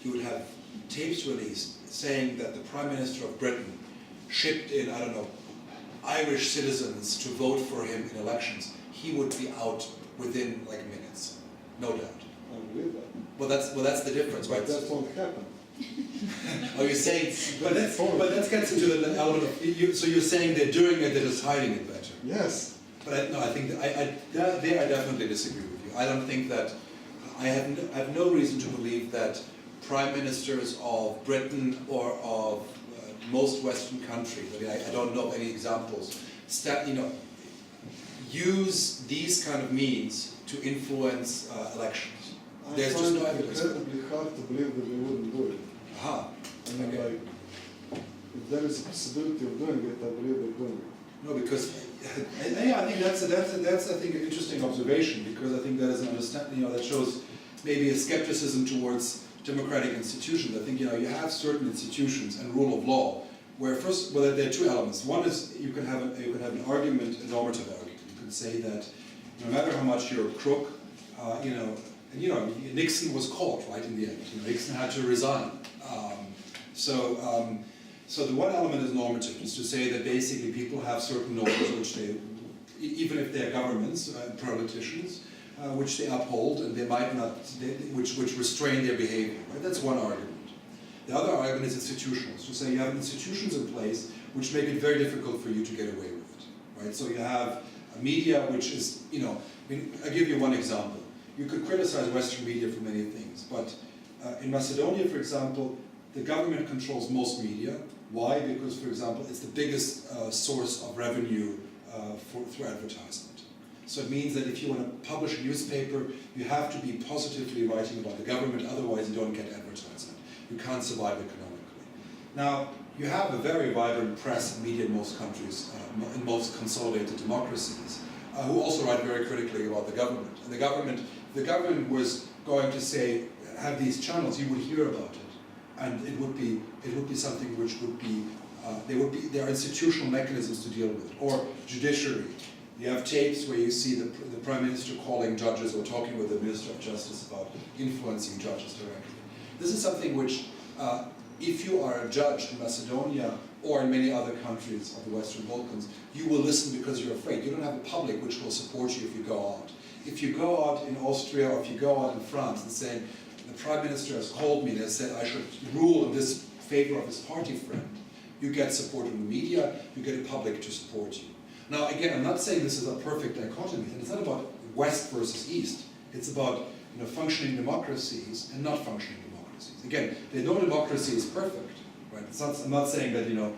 you would have tapes released saying that the Prime Minister of Britain shipped in, I don't know, Irish citizens to vote for him in elections, he would be out within like minutes, no doubt. I believe that. Well, that's the difference, right? But that won't happen. Oh, you're saying, but that gets into the element of, so you're saying they're doing it, they're just hiding it better. Yes. But I think that there I definitely disagree with you. I don't think that, I have no reason to believe that prime ministers of Britain or of most Western countries, I mean, I don't know of any examples, use these kind of means to influence elections. There's just no evidence. It's incredibly hard to believe that they wouldn't do it. Aha. I mean, Okay. like, if there is a possibility of doing it, I believe they're doing it. No, because I think that's I think an interesting observation, because I think that is an understanding, that shows maybe a skepticism towards democratic institutions. I think you have certain institutions and rule of law where there are two elements. One is you can have an argument, a normative argument. You can say that no matter how much you're a crook, Nixon was caught right in the end. Nixon had to resign. So the one element is normative, is to say that basically people have certain norms which they, even if they're governments, politicians, which they uphold, and they might not, which restrain their behavior. Right? That's one argument. The other argument is institutional. So say you have institutions in place which make it very difficult for you to get away with it. Right? So you have a media which is, I'll give you one example. You could criticize Western media for many things, but in Macedonia, for example, the government controls most media. Why? Because, for example, it's the biggest source of revenue through advertisement. So it means that if you want to publish a newspaper, you have to be positively writing about the government, otherwise you don't get advertisement. You can't survive economically. Now, you have a very vibrant press and media in most countries, in most consolidated democracies, who also write very critically about the government. And the government was going to say, have these channels, you would hear about it. And it would be something which would be, there are institutional mechanisms to deal with it. Or judiciary. You have tapes where you see the Prime Minister calling judges or talking with the Minister of Justice about influencing judges directly. This is something which, if you are a judge in Macedonia or in many other countries of the Western Balkans, you will listen because you're afraid. You don't have a public which will support you if you go out. If you go out in Austria or if you go out in France and say, the Prime Minister has called me and said I should rule in this favor of his party friend, you get support in the media, you get a public to support you. Now again, I'm not saying this is a perfect dichotomy, and it's not about West versus East. It's about functioning democracies and not functioning democracies. Again, no democracy is perfect, right? I'm not saying that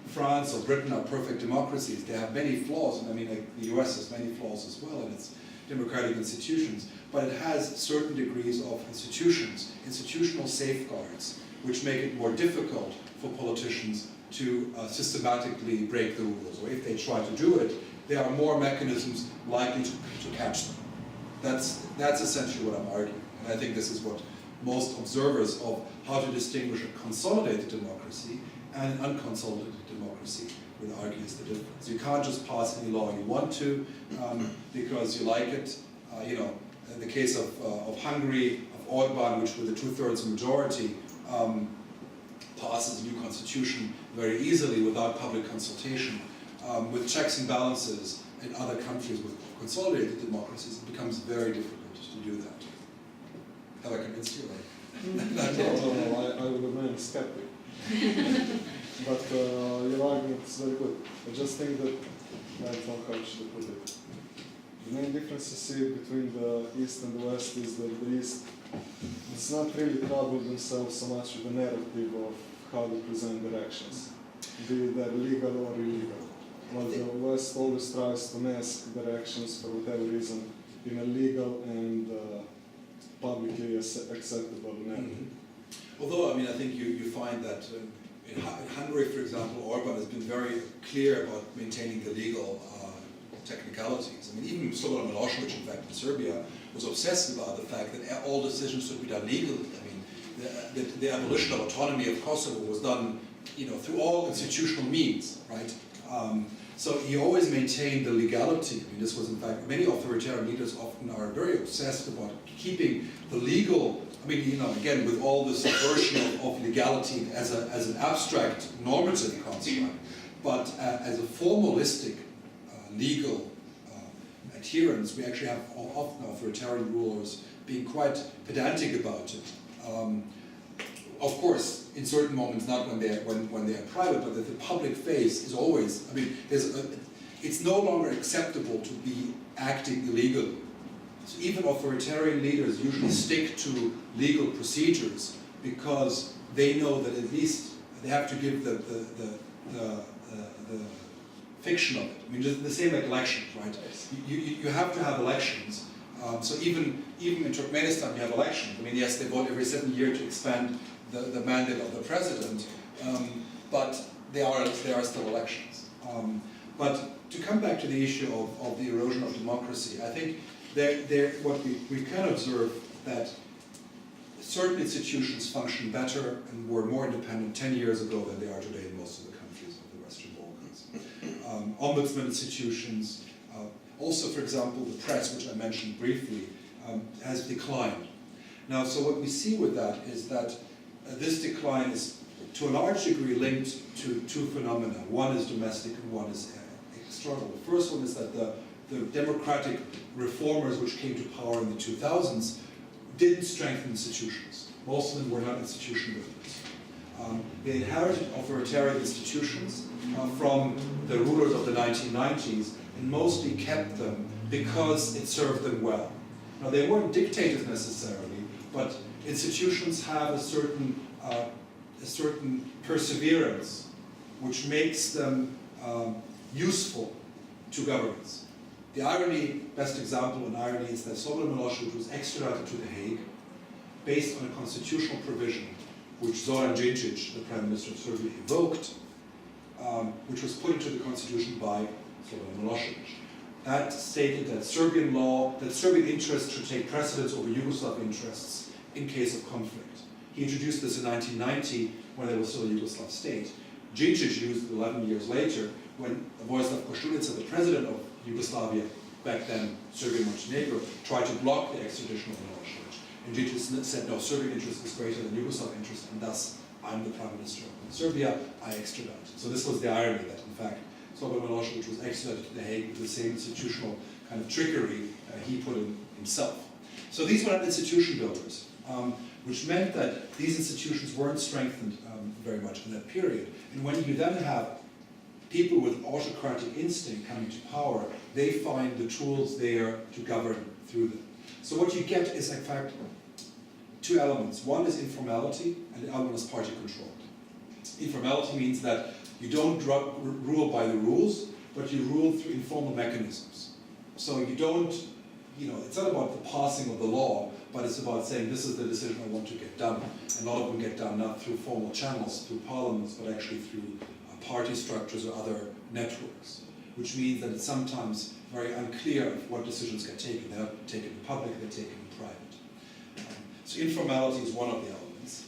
France or Britain are perfect democracies. They have many flaws, and I mean the US has many flaws as well in its democratic institutions, but it has certain degrees of institutional safeguards, which make it more difficult for politicians to systematically break the rules. Or if they try to do it, there are more mechanisms likely to catch them. That's essentially what I'm arguing. And I think this is what most observers of how to distinguish a consolidated democracy and an unconsolidated democracy would argue is the difference. You can't just pass any law you want to because you like it. In the case of Hungary, of Orban, which with a 2/3 majority passes a new constitution very easily without public consultation. With checks and balances in other countries with consolidated democracies, it becomes very difficult to do that. Have I convinced you? No, I will remain a skeptic. But your argument is very good. I just think that, I don't know how should I put it. The main difference you see between the East and the West is that the East does not really trouble themselves so much with the narrative of how they present their actions, be they legal or illegal. While the West always tries to mask their actions for whatever reason in a legal and publicly acceptable narrative. Although, I mean, I think you find that in Hungary, for example, Orban has been very clear about maintaining the legal technicalities. I mean, even Slobodan Milosevic, in fact, in Serbia, was obsessed about the fact that all decisions should be done legally. I mean, the abolition of autonomy of Kosovo was done, through all institutional means, right? So he always maintained the legality. I mean, this was, in fact, many authoritarian leaders often are very obsessed about keeping the legal. I mean, again, with all this version of legality as an abstract normative construct, but as a formalistic legal adherence, we actually have often authoritarian rulers being quite pedantic about it. Of course, in certain moments, not when they are private, but that the public face is always. I mean, it's no longer acceptable to be acting illegally. So even authoritarian leaders usually stick to legal procedures because they know that at least they have to give the fiction of it. I mean, just the same like elections, right? You have to have elections. So even in Turkmenistan, you have elections. I mean, yes, they vote every 7 years to expand the mandate of the president, but they are still elections. But to come back to the issue of the erosion of democracy, I think what we can observe that certain institutions function better and were more independent 10 years ago than they are today in most of the countries of the Western Balkans. Ombudsman institutions, also, for example, the press, which I mentioned briefly, has declined. Now, so what we see with that is that this decline is to a large degree linked to two phenomena. One is domestic and one is external. The first one is that the democratic reformers which came to power in the 2000s didn't strengthen institutions. Most of them were not institution builders. They inherited authoritarian institutions from the rulers of the 1990s and mostly kept them because it served them well. Now, they weren't dictators necessarily, but institutions have a certain perseverance which makes them useful to governments. The irony, best example in irony, is that Slobodan Milosevic was extradited to The Hague based on a constitutional provision which Zoran Đinđić, the Prime Minister of Serbia, evoked, which was put into the constitution by Slobodan Milosevic. That stated that Serbian interests should take precedence over Yugoslav interests in case of conflict. He introduced this in 1990 when there was still a Yugoslav state. Đinđić used it 11 years later when Vojislav Koštunica, the president of Yugoslavia, back then Serbia and Montenegro, tried to block the extradition of Milosevic. And Đinđić said, no, Serbian interest is greater than Yugoslav interest, and thus I'm the Prime Minister of Serbia, I extradite. So this was the irony that, in fact, Slobodan Milosevic was extradited to The Hague with the same institutional kind of trickery he put in himself. So these were not institution builders, which meant that these institutions weren't strengthened very much in that period. And when you then have people with autocratic instinct coming to power, they find the tools there to govern through them. So what you get is, in fact, two elements. One is informality, and the other one is party control. Informality means that you don't rule by the rules, but you rule through informal mechanisms. So you don't, it's not about the passing of the law, but it's about saying this is the decision I want to get done. And a lot of them get done not through formal channels, through parliaments, but actually through party structures or other networks, which means that it's sometimes very unclear what decisions get taken. They're not taken in public, they're taken in private. So informality is one of the elements.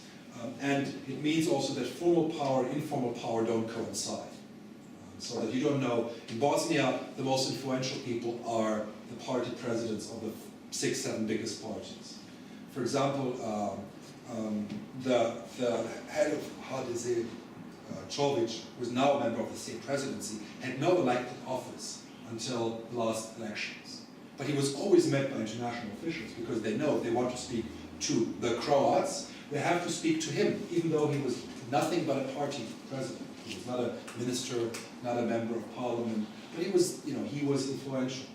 And it means also that formal power and informal power don't coincide. So that you don't know, in Bosnia, the most influential people are the party presidents of the 6-7 biggest parties. For example, the head of HDZ, Čović, who is now a member of the state presidency, had no elected office until the last elections. But he was always met by international officials because they know if they want to speak to the Croats, they have to speak to him, even though he was nothing but a party president. He was not a minister, not a member of parliament, but he was influential.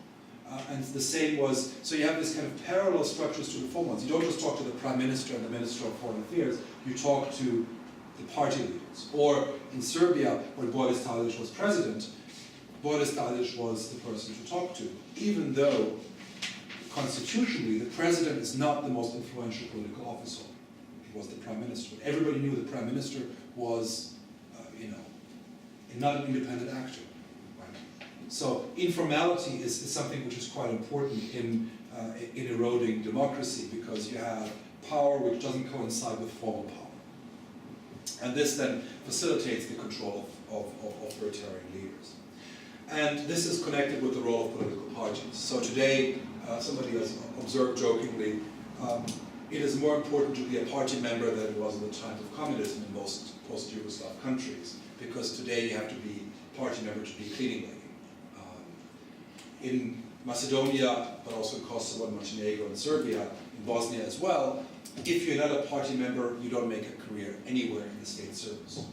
And the same was, so you have this kind of parallel structures to the former ones. You don't just talk to the Prime Minister and the Minister of Foreign Affairs, you talk to the party leaders. Or in Serbia, when Boris Tadić was president, Boris Tadić was the person to talk to, even though constitutionally, the president is not the most influential political officer. It was the prime minister. Everybody knew the prime minister was, not an independent actor. Right? So informality is something which is quite important in eroding democracy, because you have power which doesn't coincide with formal power. And this then facilitates the control of authoritarian leaders. And this is connected with the role of political parties. So today, somebody has observed jokingly, it is more important to be a party member than it was in the times of communism in most post-Yugoslav countries, because today you have to be a party member to be a cleaning lady. In Macedonia, but also in Kosovo and Montenegro and Serbia, in Bosnia as well, if you're not a party member, you don't make a career anywhere in the state service.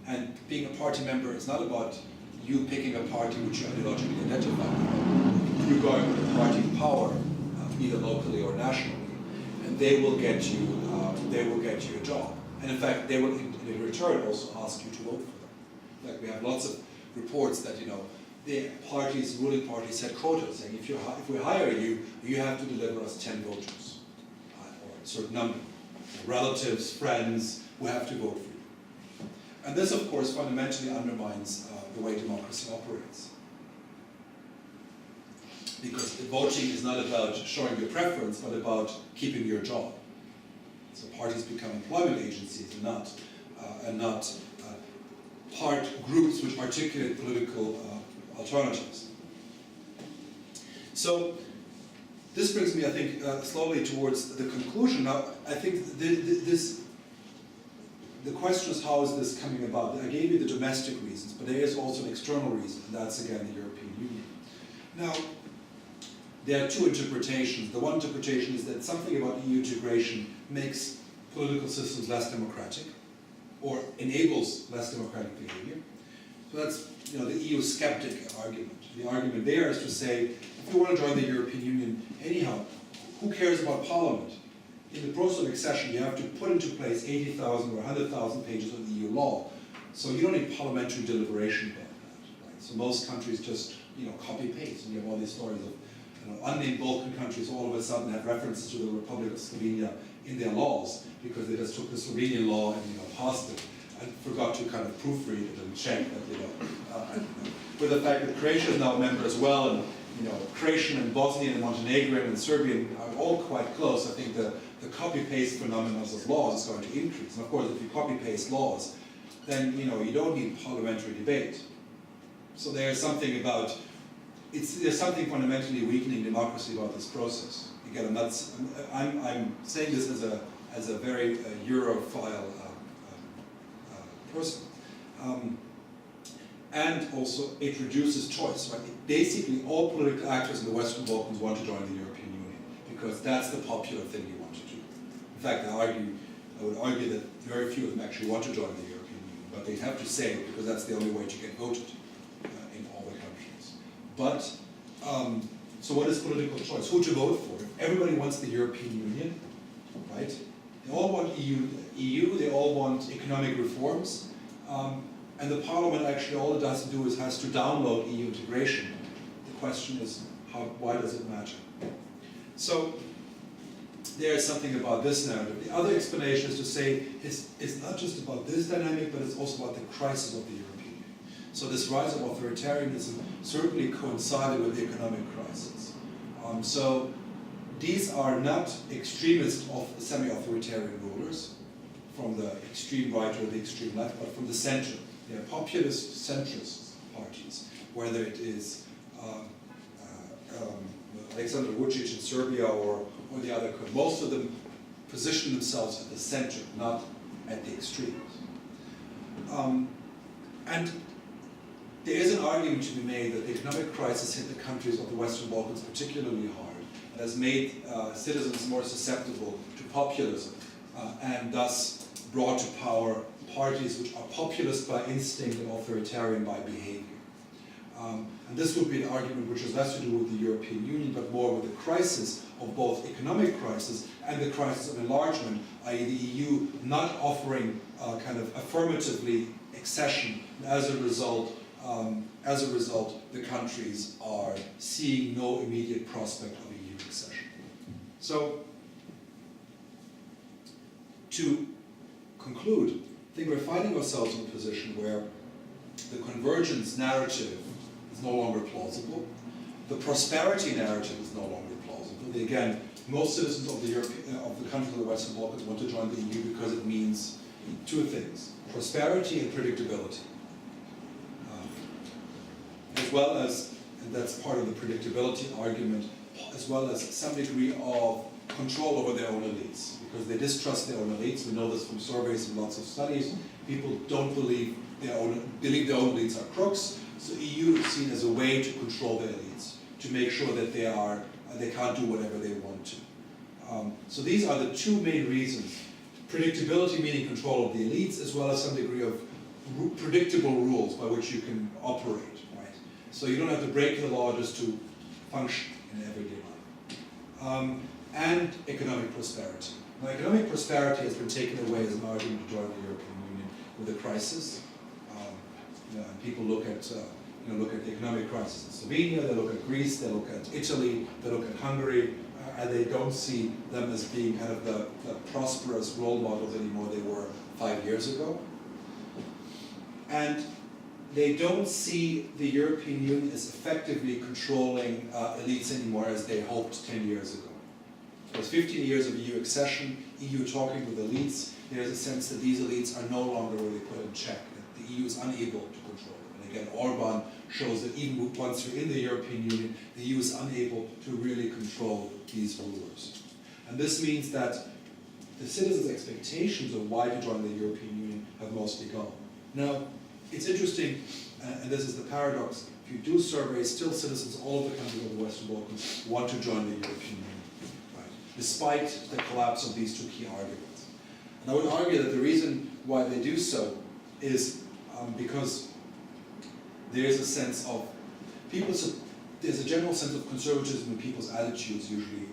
And being a party member is not about you picking a party which you ideologically identify with. You going with a party in power, either locally or nationally, and they will get you a job. And in fact, they will in return also ask you to vote for them. In fact, we have lots of reports that the parties, ruling parties, had quotas saying if we hire you, you have to deliver us 10 voters, or a certain number, relatives, friends who have to vote for you. And this, of course, fundamentally undermines the way democracy operates. Because voting is not about showing your preference, but about keeping your job. So parties become employment agencies and not part groups which articulate political alternatives. So this brings me, I think, slowly towards the conclusion. Now, I think the question is, how is this coming about? I gave you the domestic reasons, but there is also an external reason, and that's again the European Union. Now, there are two interpretations. The one interpretation is that something about EU integration makes political systems less democratic, or enables less democratic behavior. So that's the EU skeptic argument. The argument there is to say, if you want to join the European Union, anyhow, who cares about Parliament? In the process of accession, you have to put into place 80,000 or 100,000 pages of EU law. So you don't need parliamentary deliberation about that. Right? So most countries just copy-paste. And you have all these stories of unnamed Balkan countries all of a sudden have references to the Republic of Slovenia in their laws because they just took the Slovenian law and passed it and forgot to kind of proofread it and check that with the fact that Croatia is now a member as well, and Croatian and Bosnian and Montenegrin and Serbian are all quite close. I think the copy-paste phenomenon of laws is going to increase. And of course, if you copy-paste laws, then you don't need parliamentary debate. So there's something about there's something fundamentally weakening democracy about this process. Again, I'm saying this as a very Europhile person. And also, it reduces choice. Right? Basically, all political actors in the Western Balkans want to join the European Union because that's the popular thing you want to do. In fact, I would argue that very few of them actually want to join the European Union, but they have to say it because that's the only way to get voted in all the countries. But, so what is political choice? Who to vote for? If everybody wants the European Union, right? They all want EU, they all want economic reforms, and the Parliament actually all it has to do is has to download EU integration. The question is, why does it matter? So there's something about this narrative. The other explanation is to say it's not just about this dynamic, but it's also about the crisis of the European Union. So this rise of authoritarianism certainly coincided with the economic crisis. So these are not extremist of semi-authoritarian rulers from the extreme right or the extreme left, but from the center. They are populist centrist parties, whether it is Aleksandar Vučić in Serbia or the other. Most of them position themselves at the center, not at the extremes. And there is an argument to be made that the economic crisis hit the countries of the Western Balkans particularly hard and has made citizens more susceptible to populism and thus brought to power parties which are populist by instinct and authoritarian by behavior. And this would be an argument which has less to do with the European Union, but more with the crisis of both economic crisis and the crisis of enlargement, i.e. the EU not offering kind of affirmatively accession. And as a result, the countries are seeing no immediate prospect of a EU accession. So, to conclude, I think we're finding ourselves in a position where the convergence narrative is no longer plausible. The prosperity narrative is no longer plausible. Again, most citizens of the countries of the Western Balkans want to join the EU because it means two things: prosperity and predictability. As well as, and that's part of the predictability argument, as well as some degree of control over their own elites, because they distrust their own elites. We know this from surveys and lots of studies. People don't believe their own elites are crooks. So EU is seen as a way to control their elites, to make sure that they can't do whatever they want to. So these are the two main reasons: predictability, meaning control of the elites, as well as some degree of predictable rules by which you can operate. Right? So you don't have to break the law just to function in everyday life. And economic prosperity. Now, economic prosperity has been taken away as an argument to join the European Union with the crisis. And people look at the economic crisis in Slovenia, they look at Greece, they look at Italy, they look at Hungary, and they don't see them as being kind of the prosperous role models anymore they were 5 years ago. And they don't see the European Union as effectively controlling elites anymore as they hoped 10 years ago. There's 15 years of EU accession, EU talking with elites. There's a sense that these elites are no longer really put in check, that the EU is unable to control them. And again, Orban shows that even once you're in the European Union, the EU is unable to really control these rulers. And this means that the citizens' expectations of why to join the European Union have mostly gone. Now, it's interesting, and this is the paradox, if you do surveys, still citizens all of the countries of the Western Balkans want to join the European Union, right? Despite the collapse of these two key arguments. And I would argue that the reason why they do so is because there's a sense of there's a general sense of conservatism in people's attitudes usually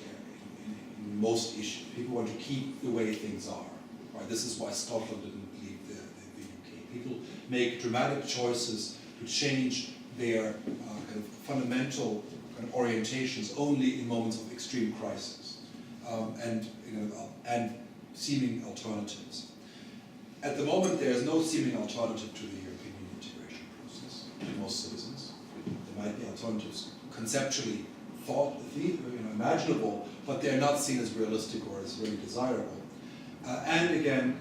in most issues. People want to keep the way things are. Right? This is why Scotland didn't leave the UK. People make dramatic choices to change their kind of fundamental kind of orientations only in moments of extreme crisis and seeming alternatives. At the moment, there is no seeming alternative to the European Union integration process to most citizens. There might be alternatives conceptually imaginable, but they're not seen as realistic or as really desirable. And again,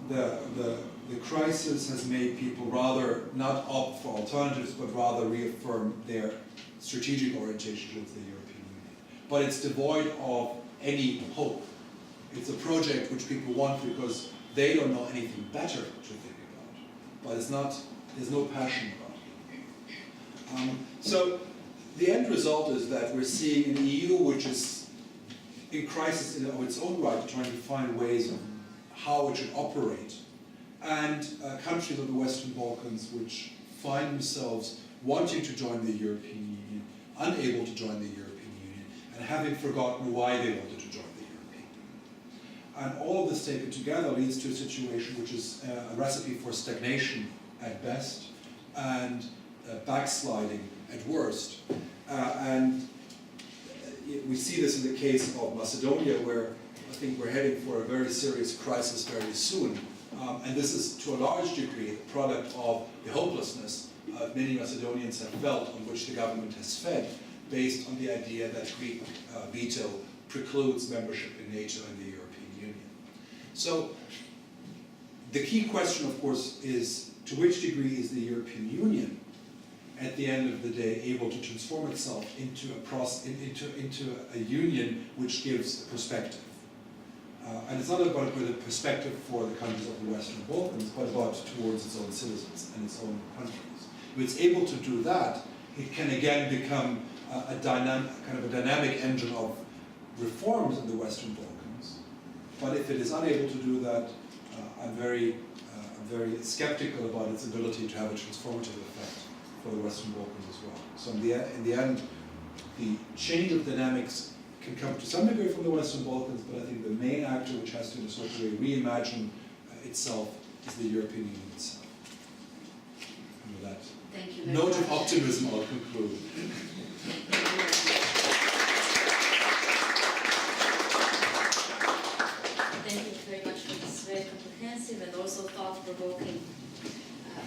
the crisis has made people rather not opt for alternatives, but rather reaffirm their strategic orientation towards the European Union. But it's devoid of any hope. It's a project which people want because they don't know anything better to think about. But there's no passion about it. So the end result is that we're seeing an EU which is in crisis of its own right, trying to find ways of how it should operate, and countries of the Western Balkans which find themselves wanting to join the European Union, unable to join the European Union, and having forgotten why they wanted to join the European Union. And all of this taken together leads to a situation which is a recipe for stagnation at best, and backsliding at worst. And we see this in the case of Macedonia, where I think we're heading for a very serious crisis very soon. And this is, to a large degree, the product of the hopelessness many Macedonians have felt, on which the government has fed, based on the idea that Greek veto precludes membership in NATO and the European Union. So the key question, of course, is to which degree is the European Union, at the end of the day, able to transform itself into a union which gives a perspective. And it's not about a perspective for the countries of the Western Balkans, but about towards its own citizens and its own countries. If it's able to do that, it can again become a dynamic engine of reforms in the Western Balkans. But if it is unable to do that, I'm very skeptical about its ability to have a transformative effect for the Western Balkans as well. So in the end, the change of dynamics can come to some degree from the Western Balkans, but I think the main actor which has to in a sort of way reimagine itself is the European Union itself. And with that Thank you very note much. of optimism, I'll conclude. Thank you very much.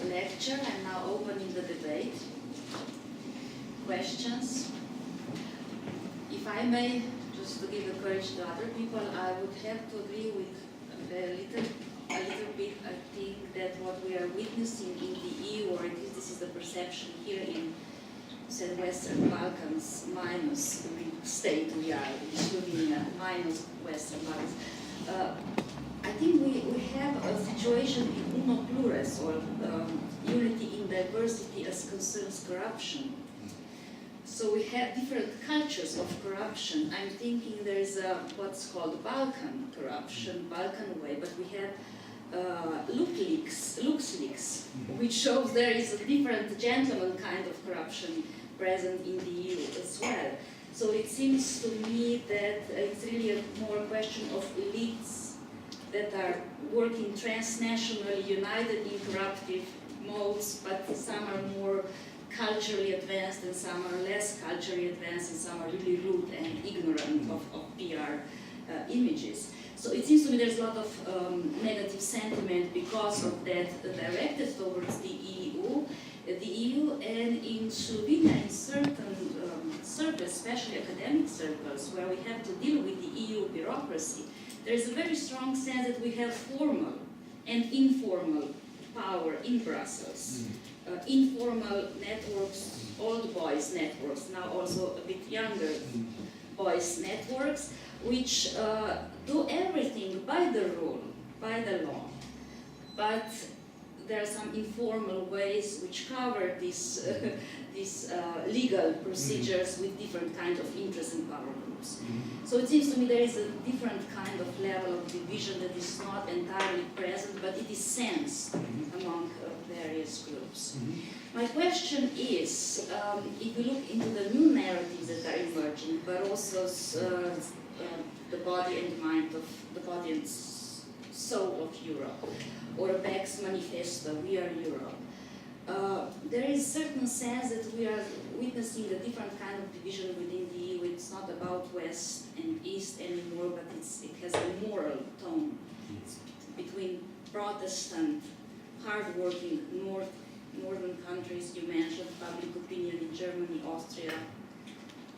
lecture. I'm now opening the debate. Questions? If I may, just to give the courage to other people, I would have to agree with a little bit. I think that what we are witnessing in the EU, or at least this is the perception here in said Western Balkans minus the state we are, Slovenia minus Western Balkans. I think we have a situation in uno plures, or unity in diversity as concerns corruption. So we have different cultures of corruption. I'm thinking there's what's called Balkan corruption, Balkan way, but we have LuxLeaks, which shows there is a different gentleman kind of corruption present in the EU as well. So it seems to me that it's really more a question of elites that are working transnationally, united in corruptive modes, but some are more culturally advanced and some are less culturally advanced and some are really rude and ignorant of PR images. So it seems to me there's a lot of negative sentiment because of that directed towards the EU, and in Slovenia, in certain circles, especially academic circles, where we have to deal with the EU bureaucracy, there is a very strong sense that we have formal and informal power in Brussels. Informal networks, old boys networks, now also a bit younger boys networks, which do everything by the rule, by the law. But there are some informal ways which cover these legal procedures with different kinds of interests and power groups. So it seems to me there is a different kind of level of division that is not entirely present, but it is sensed among various groups. My question is, if you look into the new narratives that are emerging, but also the body and mind of the body and soul of Europe, or Beck's manifesto, We Are Europe, there is a certain sense that we are witnessing a different kind of division within the EU. It's not about West and East anymore, but it has a moral tone. It's between Protestant, hard-working northern countries. You mentioned public opinion in Germany, Austria,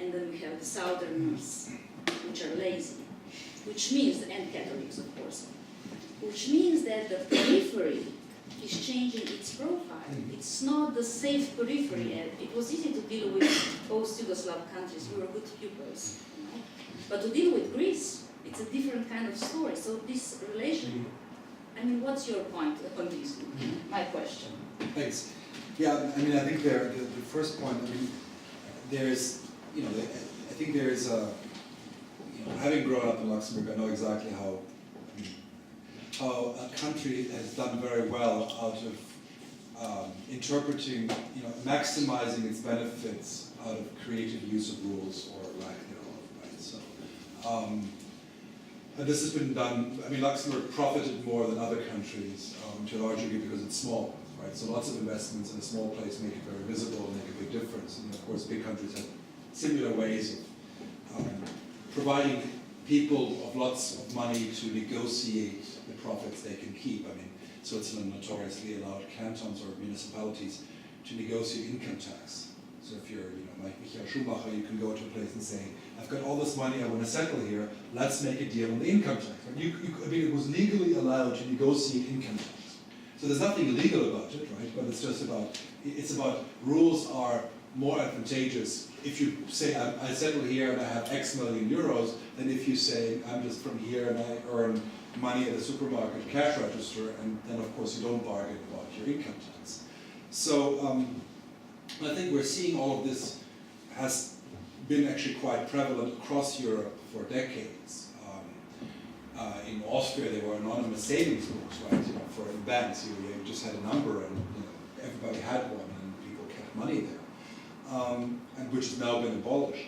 and then we have the southerners, which are lazy, which means, and Catholics of course, which means that the periphery is changing its profile. It's not the safe periphery. It was easy to deal with post-Yugoslav countries. We were good pupils. You know? But to deal with Greece, it's a different kind of story. So this relation, I mean, what's your point on this? My question. Thanks. Yeah, I mean, I think the first point, I mean, there's, you know, I think there is a, you know, having grown up in Luxembourg, I know exactly how a country has done very well out of interpreting, you know, maximizing its benefits out of creative use of rules or lack thereof, right? So, and this has been done, I mean, Luxembourg profited more than other countries to a large degree because it's small, right? So lots of investments in a small place make it very visible and make a big difference. And of course, big countries have similar ways of providing people of lots of money to negotiate the profits they can keep. I mean, Switzerland notoriously allowed cantons or municipalities to negotiate income tax. So if you're, you know, like Michael Schumacher, you can go to a place and say, I've got all this money, I want to settle here, let's make a deal on the income tax. I mean, it was legally allowed to negotiate income tax. So there's nothing illegal about it, right? But it's just about, it's about rules are more advantageous if you say, I settle here and I have X million euros, than if you say, I'm just from here and I earn money at a supermarket cash register, and then of course you don't bargain about your income tax. So I think we're seeing all of this has been actually quite prevalent across Europe for decades. In Austria, there were anonymous savings books, right? You know, for banks, you just had a number, and you know, everybody had one, and people kept money there, and which has now been abolished.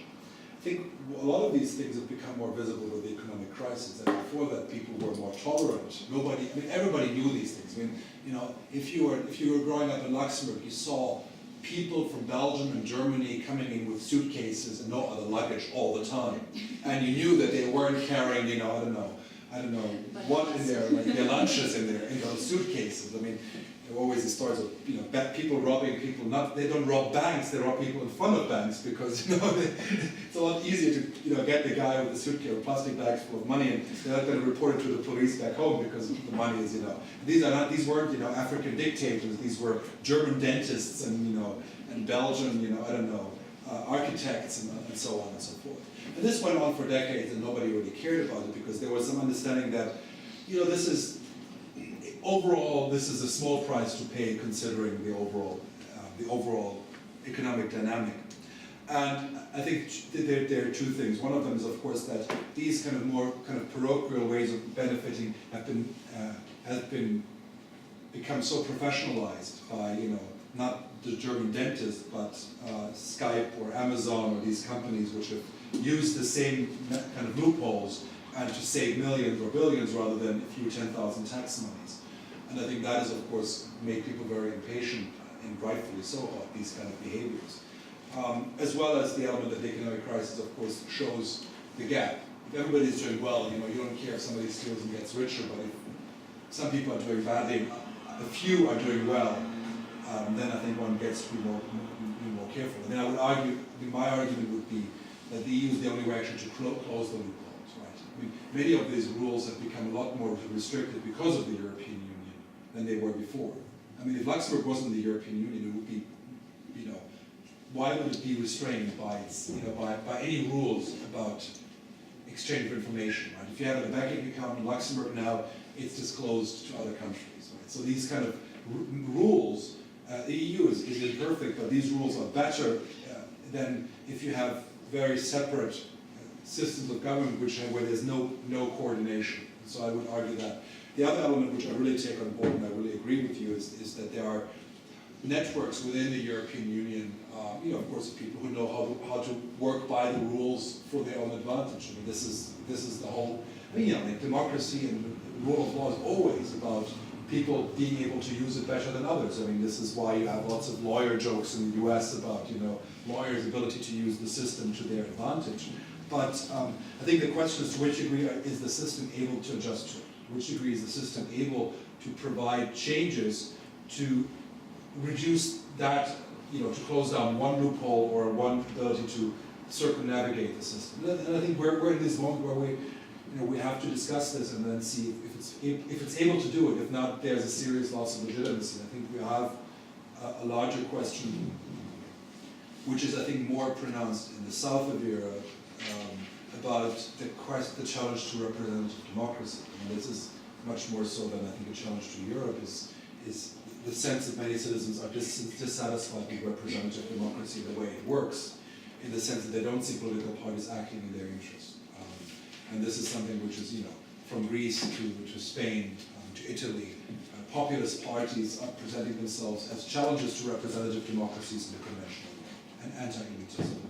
I think a lot of these things have become more visible with the economic crisis. And before that, people were more tolerant. Nobody, I mean, everybody knew these things. I mean, you know, if you were growing up in Luxembourg, you saw people from Belgium and Germany coming in with suitcases and no other luggage all the time, and you knew that they weren't carrying, you know, I don't know what in their, like their lunches in those suitcases. I mean, there are always the stories of people robbing people. They don't rob banks; they rob people in front of banks because it's a lot easier to get the guy with the suitcase or plastic bags full of money, and they're not going to report it to the police back home because the money is These weren't African dictators. These were German dentists and Belgian architects and so on and so forth. And this went on for decades, and nobody really cared about it because there was some understanding that this is a small price to pay considering the overall economic dynamic. And I think there are two things. One of them is, of course, that these more parochial ways of benefiting have become so professionalized by not the German dentist, but Skype or Amazon or these companies which have used the same kind of loopholes and to save millions or billions rather than a few 10,000 tax monies. And I think that has, of course, made people very impatient, and rightfully so, of these kind of behaviors. As well as the element that the economic crisis, of course, shows the gap. If everybody's doing well, you don't care if somebody steals and gets richer, but if some people are doing badly, a few are doing well, then I think one gets to be more careful. And then I would argue, my argument would be that the EU is the only way actually to close the loopholes, right? Many of these rules have become a lot more restricted because of the European Union than they were before. If Luxembourg wasn't the European Union, it would be, why would it be restrained by any rules about exchange of information, right? If you have a banking account in Luxembourg now, it's disclosed to other countries, right? So these kind of rules, the EU is imperfect, but these rules are better than if you have very separate systems of government where there's no coordination. So I would argue that. The other element which I really take on board, and I really agree with you, is that there are networks within the European Union, of course, people who know how to work by the rules for their own advantage. This is the whole. Democracy and the rule of law is always about people being able to use it better than others. This is why you have lots of lawyer jokes in the US about lawyers' ability to use the system to their advantage. But I think the question is to which degree is the system able to adjust to it? To which degree is the system able to provide changes to reduce that, to close down one loophole or one ability to circumnavigate the system? And I think we're in this moment where we have to discuss this and then see if it's able to do it. If not, there's a serious loss of legitimacy. I think we have a larger question, which is, I think, more pronounced in the south of Europe, about the challenge to representative democracy. This is much more so than I think a challenge to Europe is the sense that many citizens are dissatisfied with representative democracy the way it works, in the sense that they don't see political parties acting in their interest. And this is something which is, from Greece to Spain to Italy, populist parties are presenting themselves as challenges to representative democracies in the conventional way, and anti-elitism.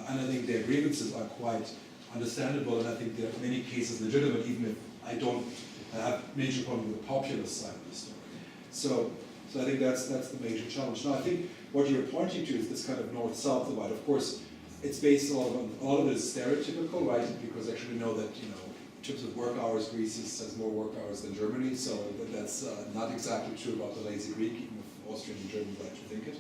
And I think their grievances are quite understandable, and I think they're in many cases legitimate, even if I don't have major problem with the populist side of the story. So I think that's the major challenge. Now I think what you're pointing to is this kind of north-south divide. Of course, it's based a lot of it is stereotypical, right? Because actually we know that, in terms of work hours, Greece has more work hours than Germany, so that's not exactly true about the lazy Greek, even if Austrian and Germans like to think it.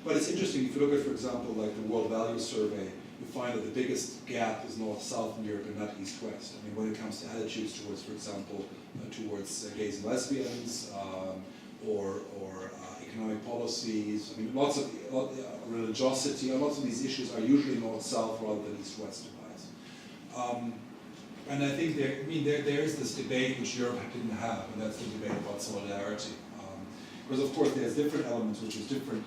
But it's interesting, if you look at, for example, like the World Values Survey, you find that the biggest gap is north-south in Europe and not east-west. When it comes to attitudes towards, for example, towards gays and lesbians, or economic policies, lots of religiosity, lots of these issues are usually north-south rather than east-west divides. And I think there is this debate which Europe didn't have, and that's the debate about solidarity. Because of course there's different elements which is different,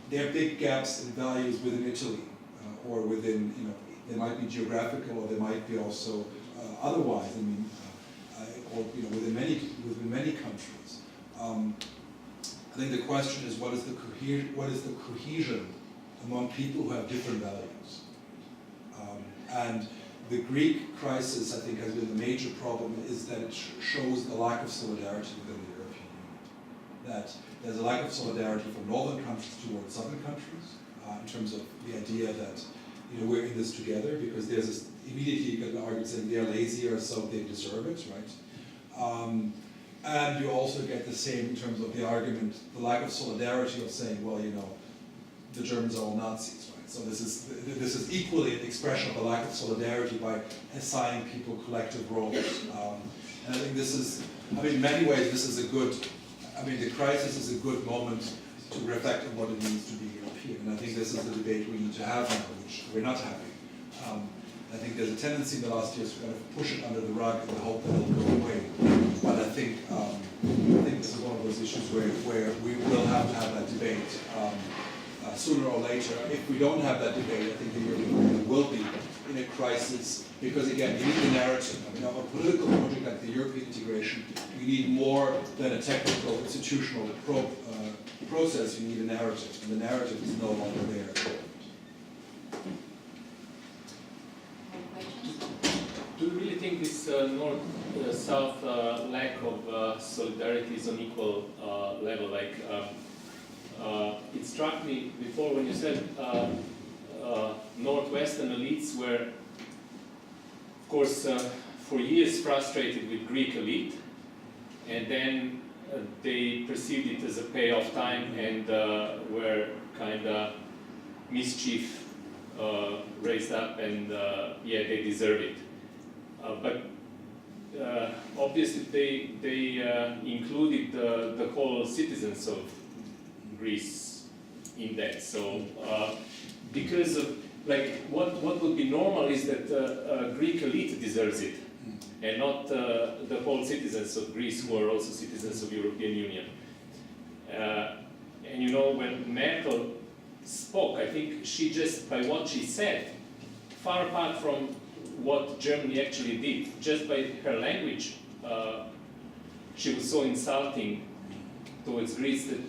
there are big gaps in values within Italy, or within, they might be geographical, or they might be also otherwise, or within many countries. I think the question is what is the cohesion among people who have different values? And the Greek crisis, I think, has been the major problem, is that it shows a lack of solidarity within the European Union. That there's a lack of solidarity from northern countries towards southern countries, in terms of the idea that we're in this together, because there's this, immediately you can argue saying they're lazier, so they deserve it, right? And you also get the same in terms of the argument, the lack of solidarity of saying, well, you know, the Germans are all Nazis, right? So this is equally an expression of the lack of solidarity by assigning people collective roles. And I think this is, I mean, in many ways, this is a good, I mean, the crisis is a good moment to reflect on what it means to be European. And I think this is the debate we need to have now, which we're not having. I think there's a tendency in the last years to kind of push it under the rug in the hope that it'll go away. But I think this is one of those issues where we will have to have that debate sooner or later. If we don't have that debate, I think the European Union will be in a crisis because, again, you need the narrative. I mean, of a political project like the European integration, you need more than a technical, institutional process. You need a narrative, and the narrative is no longer there. Do you really think this north-south lack of solidarity is on equal level? Like, it struck me before when you said Northwestern elites were, of course, for years frustrated with Greek elite, and then they perceived it as a payoff time and were kind of mischief raised up, and yeah, they deserve it. But obviously they included the whole citizens of Greece in that. So because of, like, what would be normal is that Greek elite deserves it, and not the whole citizens of Greece who are also citizens of European Union. And you know, when Merkel spoke, I think she just, by what she said, far apart from what Germany actually did, just by her language, she was so insulting towards Greece that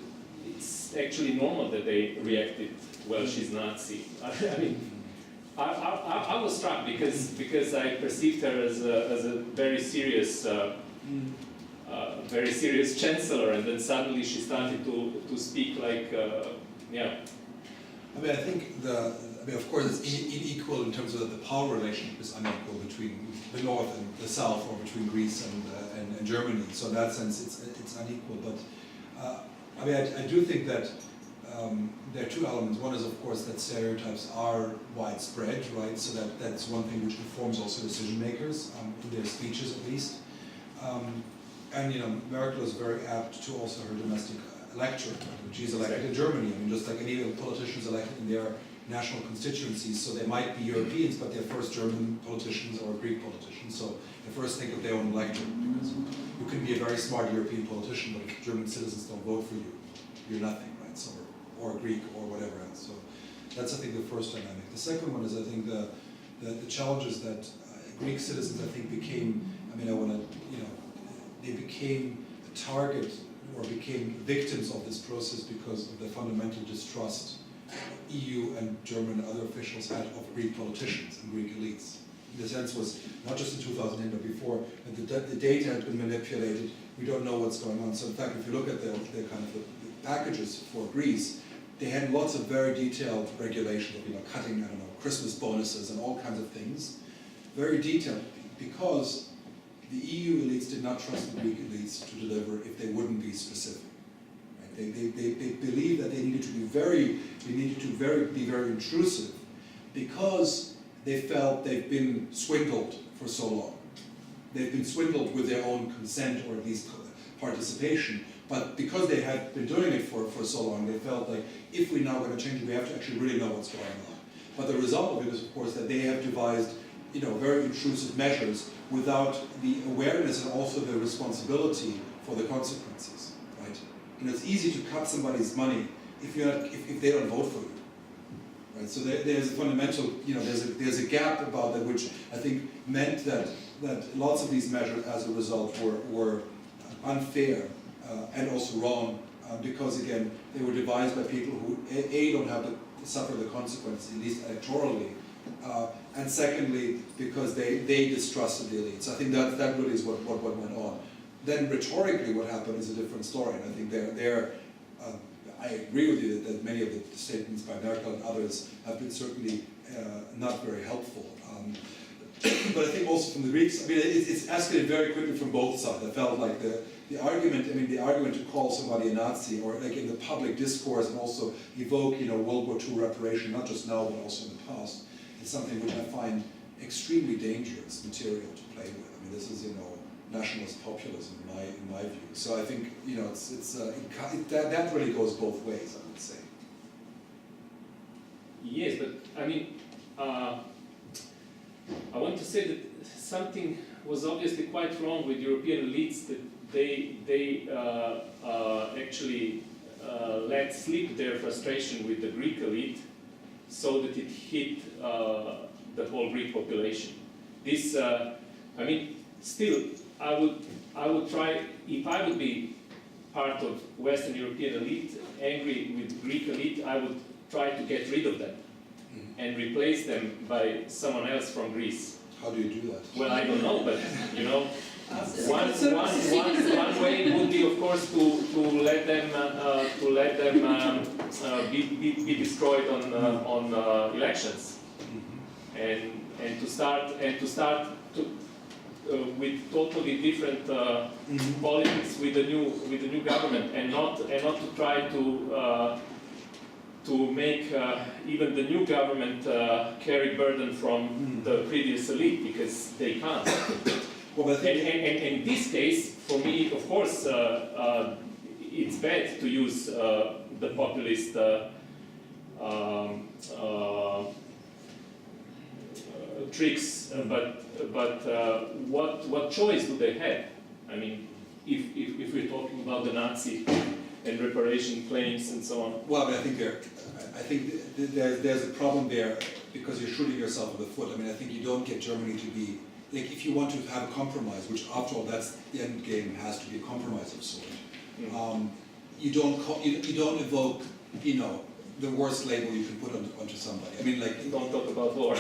it's actually normal that they reacted, well, she's Nazi. I mean, I was struck because I perceived her as a very serious chancellor, and then suddenly she started to speak like, yeah. I mean, I think of course, it's unequal in terms of the power relationship is unequal between the north and the south, or between Greece and Germany. So in that sense, it's unequal. But I mean, I do think that there are two elements. One is, of course, that stereotypes are widespread, right? So that's one thing which informs also decision makers in their speeches, at least. And you know, Merkel is very apt to also her domestic electorate, which she's elected in Germany. I mean, just like any of the politicians elected in their national constituencies, so they might be Europeans, but they're first German politicians or Greek politicians, so they first think of their own electorate, because you can be a very smart European politician, but if German citizens don't vote for you, you're nothing, right? So, or Greek, or whatever else. So that's, I think, the first dynamic. The second one is, I think, the challenges that Greek citizens, I think, became, I mean, they became a target or became victims of this process because of the fundamental distrust EU and German and other officials had of Greek politicians and Greek elites. The sense was, not just in 2010 but before, that the data had been manipulated. We don't know what's going on. So in fact, if you look at the kind of the packages for Greece, they had lots of very detailed regulation of, you know, cutting, I don't know, Christmas bonuses and all kinds of things. Very detailed, because the EU elites did not trust the Greek elites to deliver if they wouldn't be specific. They believed that they needed to be very intrusive, because they felt they've been swindled for so long. They've been swindled with their own consent, or at least participation, but because they had been doing it for so long, they felt like, if we're now going to change it, we have to actually really know what's going on. But the result of it is, of course, that they have devised, you know, very intrusive measures without the awareness and also the responsibility for the consequences, right? You know, it's easy to cut somebody's money if they don't vote for you, right? So there's a fundamental, you know, there's a gap about that, which I think meant that lots of these measures, as a result, were unfair and also wrong, because again, they were devised by people who don't have to suffer the consequences, at least electorally, and secondly, because they distrusted the elites. I think that really is what went on. Then rhetorically, what happened is a different story, and I think I agree with you that many of the statements by Merkel and others have been certainly not very helpful. But I think also from the Greeks, I mean, it's escalated very quickly from both sides. I felt like the argument, I mean, the argument to call somebody a Nazi, or like in the public discourse, and also evoke, you know, World War II reparation, not just now, but also in the past, is something which I find extremely dangerous material to play with. I mean, this is, you know, nationalist populism in my view. So I think, you know, that really goes both ways, I would say. Yes, but I mean, I want to say that something was obviously quite wrong with European elites, that they actually let slip their frustration with the Greek elite, so that it hit the whole Greek population. This, I mean, still, I would try, if I would be part of Western European elite, angry with Greek elite, I would try to get rid of them and replace them by someone else from Greece. How do you do that? Well, I don't know, but you know, one way would be, of course, to let them be destroyed on elections, and to start with totally different politics with the new government, and not to try to make even the new government carry burden from the previous elite, because they can't. Well, I think and in this case, for me, of course, it's bad to use the populist tricks, but what choice do they have? I mean, if we're talking about the Nazi and reparation claims and so on. Well, I mean, I think there's a problem there, because you're shooting yourself in the foot. I mean, I think you don't get Germany to be, like, if you want to have a compromise, which after all, that's the end game, has to be a compromise of sort. You don't evoke, you know, the worst label you can put onto somebody. I mean, like, Don't talk about war.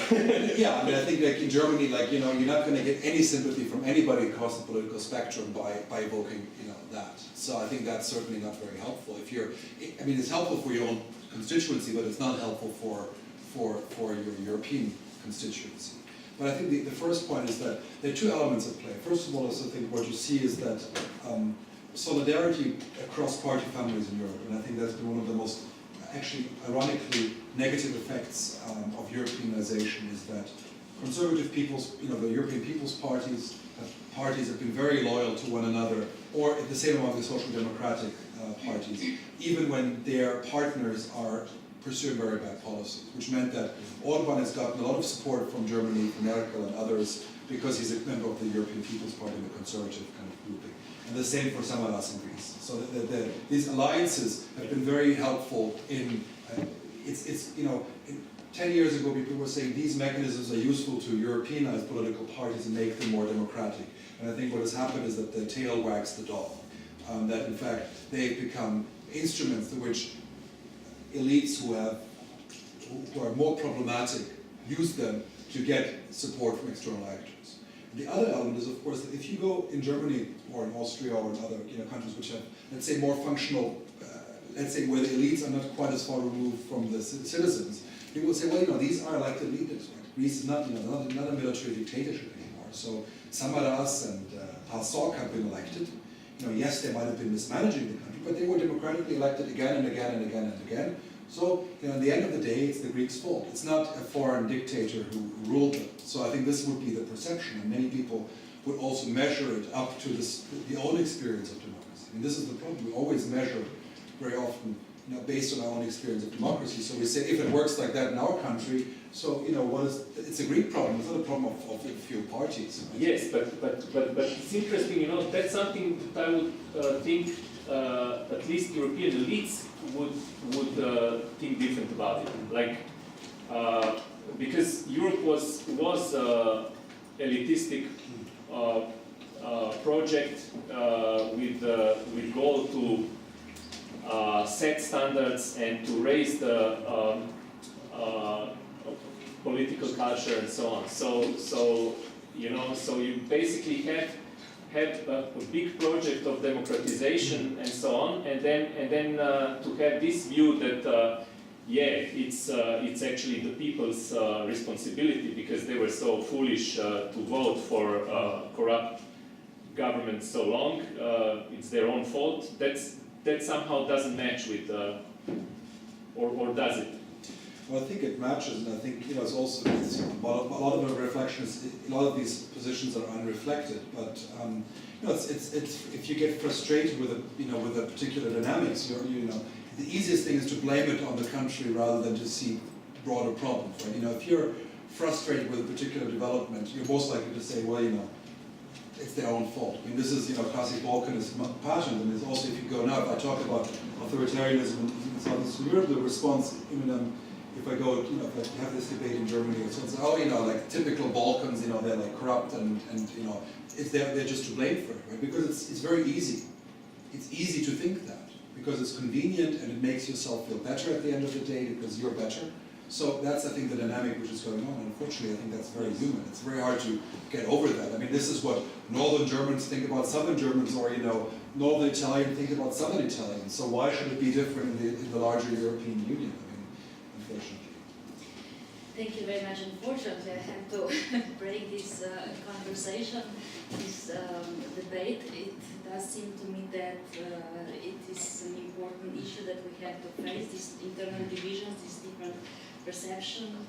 yeah, I mean, I think, like, in Germany, like, you know, you're not going to get any sympathy from anybody across the political spectrum by evoking, you know, that. So I think that's certainly not very helpful. If you're, I mean, it's helpful for your own constituency, but it's not helpful for your European constituency. But I think the first point is that there are two elements at play. First of all, I think what you see is that solidarity across party families in Europe, and I think that's been one of the most, actually, ironically, negative effects of Europeanization, is that conservative people's, you know, the European people's parties have been very loyal to one another, or at the same amount the social democratic parties, even when their partners are pursuing very bad policies, which meant that Orban has gotten a lot of support from Germany, from Merkel and others, because he's a member of the European People's Party, the conservative kind of grouping. And the same for Samaras in Greece. So these alliances have been very helpful in, you know, 10 years ago people were saying these mechanisms are useful to Europeanize political parties and make them more democratic. And I think what has happened is that the tail wags the dog. That in fact they've become instruments through which elites who are more problematic use them to get support from external actors. And the other element is, of course, that if you go in Germany or in Austria or in other, you know, countries which have, let's say, more functional, let's say, where the elites are not quite as far removed from the citizens, people will say, well, you know, these are elected leaders. Right? Greece is not, you know, not a military dictatorship anymore. So Samaras and Pasok have been elected. You know, yes, they might have been mismanaging the country, but they were democratically elected again and again and again and again. So, you know, at the end of the day, it's the Greeks' fault. It's not a foreign dictator who ruled them. So I think this would be the perception, and many people would also measure it up to the own experience of democracy. And this is the problem. We always measure very often, you know, based on our own experience of democracy. So we say, if it works like that in our country, so, you know, it's a Greek problem. It's not a problem of a few parties. Right? Yes, but it's interesting, you know, that's something that I would think at least European elites would think different about it. Like, because Europe was elitistic project with goal to set standards and to raise the political culture and so on. So you know, so you basically have a big project of democratization and so on, and then to have this view that yeah, it's actually the people's responsibility because they were so foolish to vote for corrupt government so long. It's their own fault. That somehow doesn't match with, or does it? Well, I think it matches, and I think it's also a lot of the reflection is a lot of these positions are unreflected. But it's if you get frustrated with with a particular dynamics, the easiest thing is to blame it on the country rather than to see broader problems. Right? If you're frustrated with a particular development, you're most likely to say, well, it's their own fault. I mean, this is classic Balkanist pattern, and it's also if you go now. If I talk about authoritarianism in Southeastern Europe, the response. If I go, if I have this debate in Germany, or something, like typical Balkans, they're like corrupt and they're just to blame for it, right? Because it's very easy. It's easy to think that because it's convenient and it makes yourself feel better at the end of the day because you're better. So that's, I think, the dynamic which is going on. And unfortunately, I think that's very human. It's very hard to get over that. I mean, this is what Northern Germans think about Southern Germans, or Northern Italian think about Southern Italians. So why should it be different in the larger European Union? Unfortunately. Thank you very much. Unfortunately, I have to break this conversation, this debate. It does seem to me that it is an important issue that we have to face, these internal divisions, these different perceptions.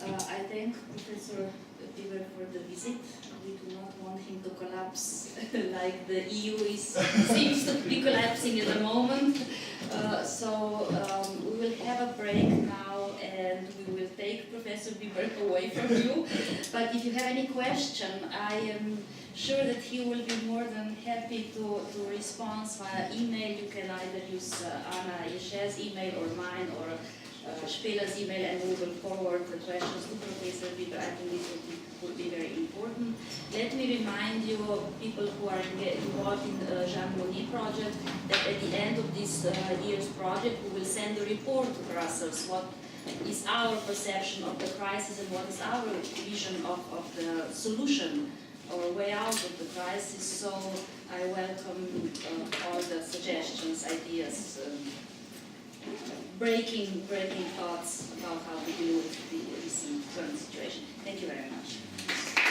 I thank Professor Bieber for the visit. We do not want him to collapse like the EU seems to be collapsing at the moment. So we will have a break now and we will take Professor Bieber away from you. But if you have any question, I am sure that he will be more than happy to respond via email. You can either use Anna Yeshe's email or mine or Spela's email, and we will forward the questions to Professor Bieber. I think this would be very important. Let me remind you, people who are involved in the Jean Monnet project, that at the end of this year's project, we will send a report to Brussels. What is our perception of the crisis and what is our vision of the solution or way out of the crisis? So I welcome all the suggestions, ideas, breaking thoughts about how to deal with the current situation. Thank you very much.